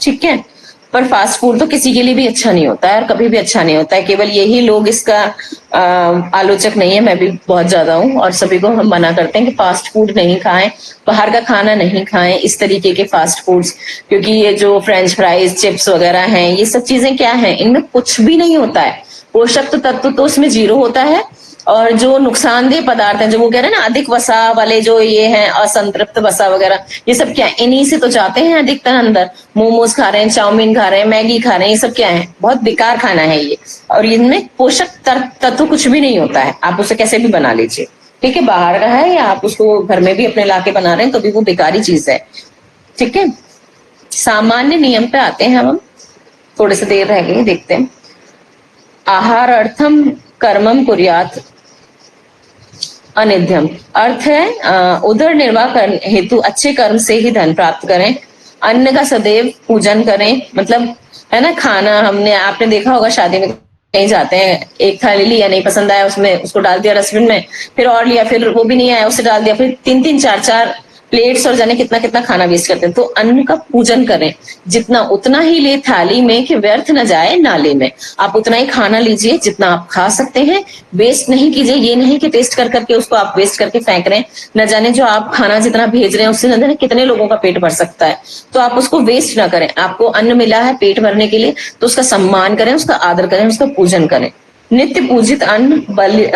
ठीक है। पर फास्ट फूड तो किसी के लिए भी अच्छा नहीं होता है और कभी भी अच्छा नहीं होता है। केवल यही लोग इसका आलोचक नहीं है, मैं भी बहुत ज्यादा हूँ, और सभी को हम मना करते हैं कि फास्ट फूड नहीं खाएं, बाहर का खाना नहीं खाएं, इस तरीके के फास्ट फूड्स, क्योंकि ये जो फ्रेंच फ्राइज, चिप्स वगैरह हैं, ये सब चीजें क्या है, इनमें कुछ भी नहीं होता है, पोषक तत्व तो उसमें 0 होता है, और जो नुकसानदेह पदार्थ हैं, जो वो कह रहे हैं ना, अधिक वसा वाले जो ये हैं, असंतृप्त वसा वगैरह, ये सब क्या है, इन्हीं से तो जाते हैं अधिकतर अंदर। मोमोज खा रहे हैं, चाउमीन खा रहे हैं, मैगी खा रहे हैं, ये सब क्या है, बहुत बेकार खाना है ये, और इनमें पोषक तत्व कुछ भी नहीं होता है। आप उसे कैसे भी बना लीजिए, ठीक है, बाहर का है या आप उसको घर में भी अपने लाके बना रहे हैं, तो भी वो बेकारी चीज है। ठीक है। सामान्य नियम पे आते हैं हम, थोड़े से देर रह गई, देखते हैं। आहार अर्थम कर्मम कुर्यात अनिध्यम। अर्थ है उदर निर्वाह हेतु अच्छे कर्म से ही धन प्राप्त करें, अन्न का सदैव पूजन करें। मतलब है ना, खाना आपने देखा होगा, शादी में कहीं जाते हैं, एक थाली लिया, नहीं पसंद आया, उसमें उसको डाल दिया डस्टबिन में, फिर और लिया, फिर वो भी नहीं आया, उसे डाल दिया, फिर 3-3 4-4 प्लेट्स, और जाने कितना कितना खाना वेस्ट करते हैं। तो अन्न का पूजन करें, जितना उतना ही ले थाली में, कि व्यर्थ न जाए नाले में। आप उतना ही खाना लीजिए जितना आप खा सकते हैं, वेस्ट नहीं कीजिए। ये नहीं कि टेस्ट कर करके उसको आप वेस्ट करके फेंक रहे हैं, न जाने जो आप खाना जितना भेज रहे हैं उससे न जाने कितने लोगों का पेट भर सकता है। तो आप उसको वेस्ट ना करें। आपको अन्न मिला है पेट भरने के लिए, तो उसका सम्मान करें, उसका आदर करें, उसका पूजन करें। नित्य पूजित अन्न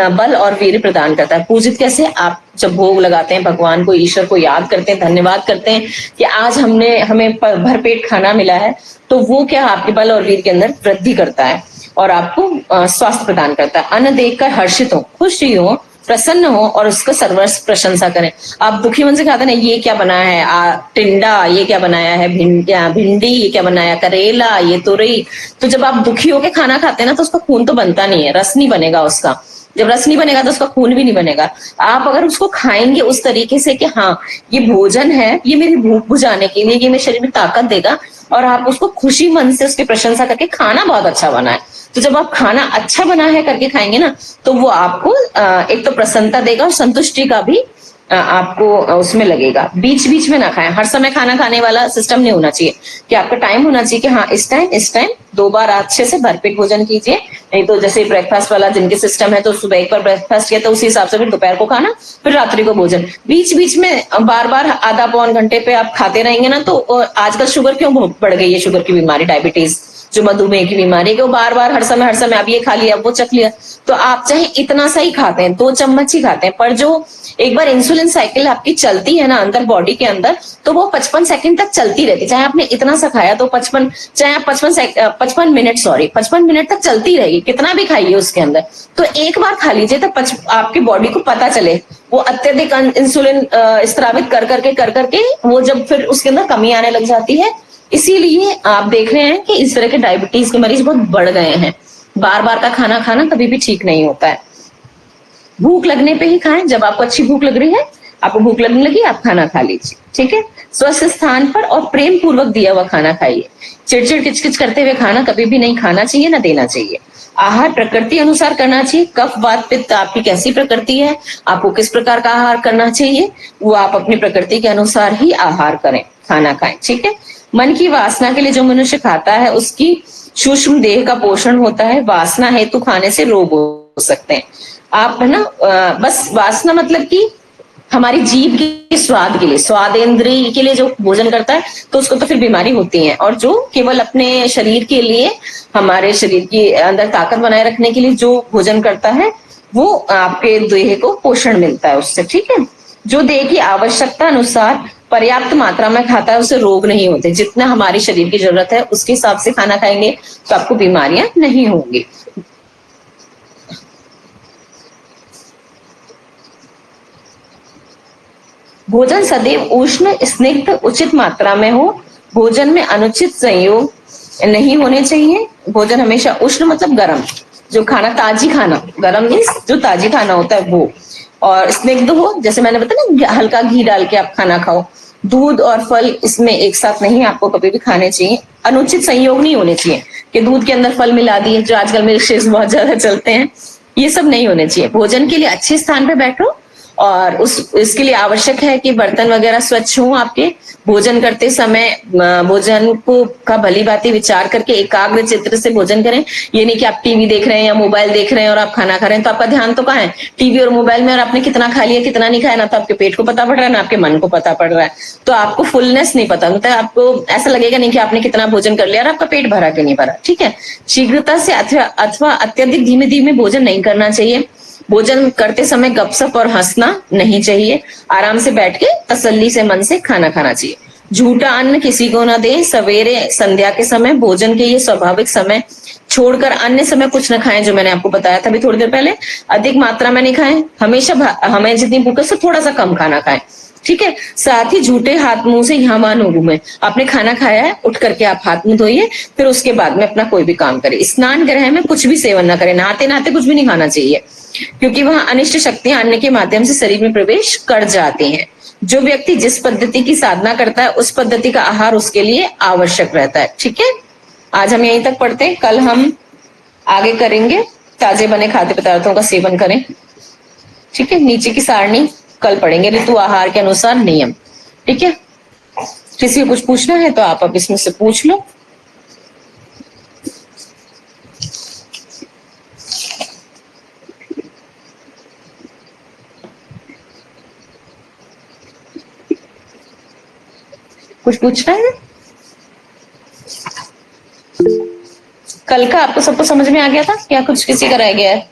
बल और वीर्य प्रदान करता है। पूजित कैसे? आप जब भोग लगाते हैं भगवान को, ईश्वर को याद करते हैं, धन्यवाद करते हैं कि आज हमें भरपेट खाना मिला है, तो वो क्या आपके बल और वीर्य के अंदर वृद्धि करता है और आपको स्वास्थ्य प्रदान करता है। अन्न देखकर हर्षित हो, खुश हो, प्रसन्न हो और उसका सर्वस्व प्रशंसा करें। आप दुखी मन से खाते ना, ये क्या बनाया है, टिंडा, ये क्या बनाया है, भिंडी, ये क्या बनाया, करेला, ये तुरई। तो जब आप दुखी होके खाना खाते हैं ना, तो उसका खून तो बनता नहीं है, रस नहीं बनेगा उसका। जब रस नहीं बनेगा तो उसका खून भी नहीं बनेगा। आप अगर उसको खाएंगे उस तरीके से कि हाँ ये भोजन है, ये मेरी भूख बुझाने के लिए, ये मेरे शरीर में ताकत देगा, और आप उसको खुशी मन से उसकी प्रशंसा करके, खाना बहुत अच्छा बना है, तो जब आप खाना अच्छा बना है करके खाएंगे ना, तो वो आपको एक तो प्रसन्नता देगा और संतुष्टि का भी आपको उसमें लगेगा। बीच बीच में ना खाएं, हर समय खाना खाने वाला सिस्टम नहीं होना चाहिए कि आपका टाइम होना चाहिए कि हाँ इस टाइम 2 बार अच्छे से भरपेट भोजन कीजिए। नहीं तो जैसे ब्रेकफास्ट वाला जिनके सिस्टम है, तो सुबह एक बार ब्रेकफास्ट किया तो उसी हिसाब से फिर दोपहर को खाना, फिर रात्रि को भोजन। बीच बीच में बार बार आधा पौन घंटे पे आप खाते रहेंगे ना, तो आजकल शुगर क्यों बहुत बढ़ गई है, शुगर की बीमारी, डायबिटीज, जो मधुमेह की बीमारी है, कि वो बार बार हर समय अब ये खा लिया वो चख लिया। तो आप चाहे इतना सा ही खाते हैं, 2 चम्मच ही खाते हैं, पर जो एक बार इंसुलिन साइकिल आपकी चलती है ना अंदर बॉडी के अंदर, तो वो 55 सेकंड तक चलती रहती है। चाहे आपने इतना सा खाया तो 55, चाहे आप 55 मिनट 55 मिनट तक चलती रहेगी, कितना भी खाइए उसके अंदर। तो एक बार खा लीजिए तो आपकी बॉडी को पता चले, वो अत्यधिक इंसुलिन स्त्रावित कर करके वो जब फिर उसके अंदर कमी आने लग जाती है। इसीलिए आप देख रहे हैं कि इस तरह के डायबिटीज के मरीज बहुत बढ़ गए हैं। बार बार का खाना खाना कभी भी ठीक नहीं होता है। भूख लगने पे ही खाएं, जब आपको अच्छी भूख लग रही है, आपको भूख लगने लगी, आप खाना खा लीजिए, ठीक है। स्वस्थ स्थान पर और प्रेम पूर्वक दिया हुआ खाना खाइए। चिड़चिड़ किचकिच करते हुए खाना कभी भी नहीं खाना चाहिए, ना देना चाहिए। आहार प्रकृति अनुसार करना चाहिए। कफ वात पित्त आपकी कैसी प्रकृति है, आपको किस प्रकार का आहार करना चाहिए, वो आप अपनी प्रकृति के अनुसार ही आहार करें, खाना खाएं, ठीक है। मन की वासना के लिए जो मनुष्य खाता है उसकी सूक्ष्म देह का पोषण होता है। वासना हेतु खाने से रोग हो सकते हैं। आप है ना, बस वासना मतलब कि हमारी जीभ के स्वाद के लिए, स्वादेंद्रिय के लिए जो भोजन करता है, तो उसको तो फिर बीमारी होती है। और जो केवल अपने शरीर के लिए, हमारे शरीर के अंदर ताकत बनाए रखने के लिए जो भोजन करता है, वो आपके देह को पोषण मिलता है उससे, ठीक है। जो देह की आवश्यकता अनुसार पर्याप्त मात्रा में खाता है उसे रोग नहीं होते। जितना हमारी शरीर की जरूरत है उसके हिसाब से खाना खाएंगे तो आपको बीमारियां नहीं होंगी। भोजन सदैव उष्ण स्निग्ध उचित मात्रा में हो। भोजन में अनुचित संयोग नहीं होने चाहिए। भोजन हमेशा उष्ण मतलब गर्म, जो खाना ताजी खाना, गर्म मीन्स जो ताजी खाना होता है वो, और स्निग्ध हो, जैसे मैंने बताया ना, हल्का घी डाल के आप खाना खाओ। दूध और फल इसमें एक साथ नहीं आपको कभी भी खाने चाहिए। अनुचित संयोग नहीं होने चाहिए कि दूध के अंदर फल मिला दिए, जो आजकल मिल्क शेक्स बहुत ज्यादा चलते हैं, ये सब नहीं होने चाहिए। भोजन के लिए अच्छे स्थान पे बैठो, और इसके लिए आवश्यक है कि बर्तन वगैरह स्वच्छ हों आपके। भोजन करते समय भोजन को का भली भांति विचार करके एकाग्र चित्र से भोजन करें। ये नहीं कि आप टीवी देख रहे हैं या मोबाइल देख रहे हैं और आप खाना खा रहे हैं, तो आपका ध्यान तो कहाँ है, टीवी और मोबाइल में, और आपने कितना खा लिया कितना नहीं खाया, ना तो आपके पेट को पता पड़ रहा है ना आपके मन को पता पड़ रहा है। तो आपको फुलनेस नहीं पता, मतलब आपको ऐसा लगेगा नहीं कि आपने कितना भोजन कर लिया और आपका पेट भरा कि नहीं भरा, ठीक है। शीघ्रता से अथवा अत्यधिक धीमे धीमे भोजन नहीं करना चाहिए। भोजन करते समय गपशप और हंसना नहीं चाहिए। आराम से बैठ के तसल्ली से मन से खाना खाना चाहिए। झूठा अन्न किसी को न दें। सवेरे संध्या के समय भोजन के ये स्वाभाविक समय छोड़कर अन्य समय कुछ न खाएं, जो मैंने आपको बताया था अभी थोड़ी देर पहले। अधिक मात्रा में नहीं खाएं। हमेशा हमें जितनी भूख है उससे थोड़ा सा कम खाना खाएं, ठीक है। साथ ही झूठे हाथ मुंह से यहाँ वहां न घूमे। आपने खाना खाया है, उठ करके आप हाथ मुंह धोइए, फिर उसके बाद में अपना कोई भी काम करें। स्नान ग्रह में कुछ भी सेवन न करें। नहाते नहाते कुछ भी नहीं खाना चाहिए, क्योंकि वहां अनिष्ट शक्तियां अन्न के माध्यम से शरीर में प्रवेश कर जाती हैं। जो व्यक्ति जिस पद्धति की साधना करता है उस पद्धति का आहार उसके लिए आवश्यक रहता है, ठीक है। आज हम यहीं तक पढ़ते हैं, कल हम आगे करेंगे। ताजे बने खाद्य पदार्थों का सेवन करें, ठीक है। नीचे की सारणी कल पढ़ेंगे। ऋतु आहार के अनुसार नियम, ठीक है। किसी को कुछ पूछना है तो आप अब इसमें से पूछ लो। कुछ पूछना है? कल का आपको सबको समझ में आ गया था या कुछ किसी का रह गया है?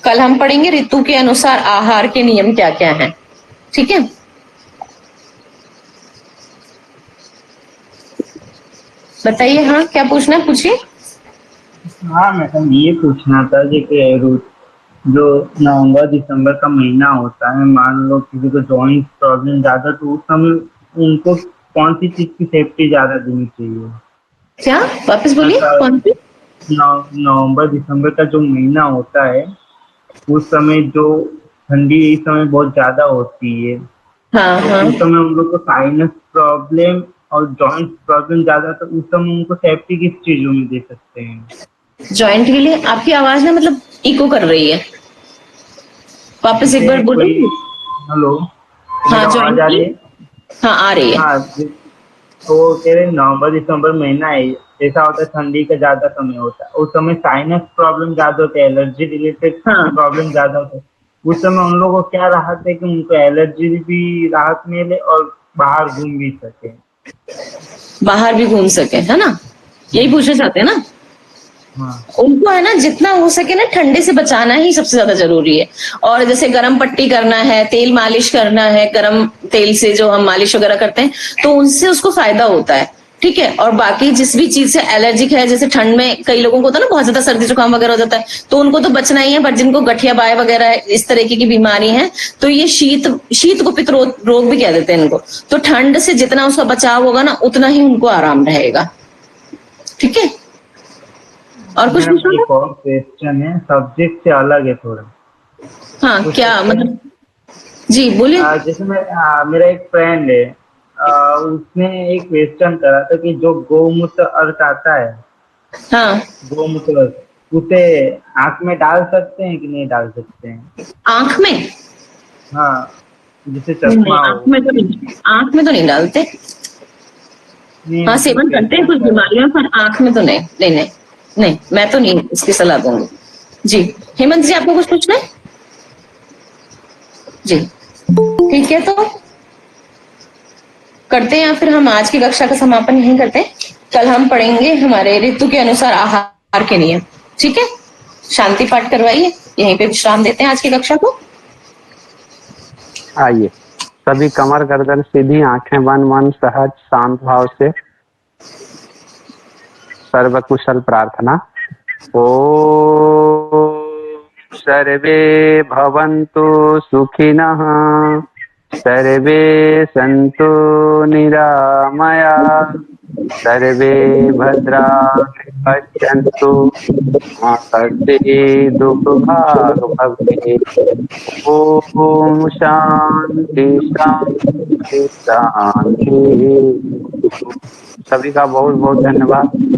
कल हम पढ़ेंगे ऋतु के अनुसार आहार के नियम क्या क्या हैं, ठीक है। बताइए, हाँ क्या पूछना है, पूछिए। हाँ मैडम, ये पूछना था कि जो नवंबर दिसंबर का महीना होता है, मान लो किसी को जॉइंट प्रॉब्लम ज्यादा, तो उस समय उनको कौन सी चीज की सेफ्टी ज्यादा देनी चाहिए? क्या, वापस बोलिए, कौन सी? नवंबर दिसंबर का जो महीना होता है, उस समय जो ठंडी इस समय बहुत ज्यादा होती है, हाँ तो हाँ उस समय हम लोग को साइनस प्रॉब्लम और जॉइंट प्रॉब्लम ज्यादा, तो उस समय उनको सेफ्टी किस चीजों में दे सकते हैं? जॉइंट के लिए आपकी आवाज ना मतलब इको कर रही है, वापस एक बार जैसे कोई, बोलेंगे? हेलो, हाँ, मेरा आवाज जॉइंट आ की, रही है? हाँ आ रही है। हाँ, तो कह रहे नवंबर दिसंबर महीना है, ऐसा होता है ठंडी का ज्यादा समय होता है, उस समय साइनस प्रॉब्लम ज्यादा होते हैं, एलर्जी रिलेटेड हाँ, प्रॉब्लम ज्यादा होते हैं। उस समय उन लोगों को क्या राहत है कि उनको एलर्जी भी राहत मिले और बाहर घूम भी सके। बाहर भी घूम सके, है ना, यही पूछना चाहते हैं ना? हाँ। उनको है ना जितना हो सके ना ठंडे से बचाना ही सबसे ज्यादा जरूरी है। और जैसे गर्म पट्टी करना है, तेल मालिश करना है, गर्म तेल से जो हम मालिश वगैरह करते हैं, तो उनसे उसको फायदा होता है। ठीक है, और बाकी जिस भी चीज से एलर्जिक है, जैसे ठंड में कई लोगों को होता है ना बहुत ज्यादा सर्दी जुकाम वगैरह हो जाता है, तो उनको तो बचना ही है। पर जिनको गठिया बाय वगैरह है, इस तरीके की बीमारी है, तो ये शीत शीत गुपित रोग भी कह देते हैं इनको। तो ठंड से जितना उसका बचाव होगा ना, उतना ही उनको आराम रहेगा। ठीक है, और कुछ मेरा पूछना था? एक और क्वेश्चन है, सब्जेक्ट से अलग है थोड़ा, हाँ, पूछ क्या सकते हैं? मतलब? जी बोलिए। जैसे मेरा एक फ्रेंड है, उसने एक क्वेश्चन करा था कि जो गौमूत्र अर्क आता है, हाँ, गौमूत्र अर्क, उसे आंख में डाल सकते हैं कि नहीं डाल सकते हैं? आंख में? हाँ, जिसे नहीं नहीं, चश्मा हो। आंख में तो नहीं, आंख में तो नहीं डालते। नहीं, हाँ, उसने सेवन करते हैं क्वेश्चन कुछ करा। बीमारियों, पर आंख में तो नहीं। नहीं नहीं नहीं, मैं तो नहीं इसकी सलाह दूंगी। जी, हेमंत जी आपको कुछ पूछना है? जी, ठीक है, तो करते हैं, या फिर हम आज की कक्षा का समापन यहीं करते हैं। कल हम पढ़ेंगे हमारे ऋतु के अनुसार आहार के नियम। ठीक है, शांति पाठ करवाइए, यहीं पे विश्राम देते हैं आज की कक्षा को। आइए, सभी कमर गर्दन सीधी, आंखें बंद, मन सहज शांत भाव से सर्वकुशल प्रार्थना। ओम सर्वे भवन्तु सुखिनः, सर्वे सन्तु निरामया, सर्वे भद्राणि पश्यन्तु, मा कश्चित् दुःखभाग् भवेत्। ओम शांति शांति शांति। सभी का बहुत बहुत धन्यवाद।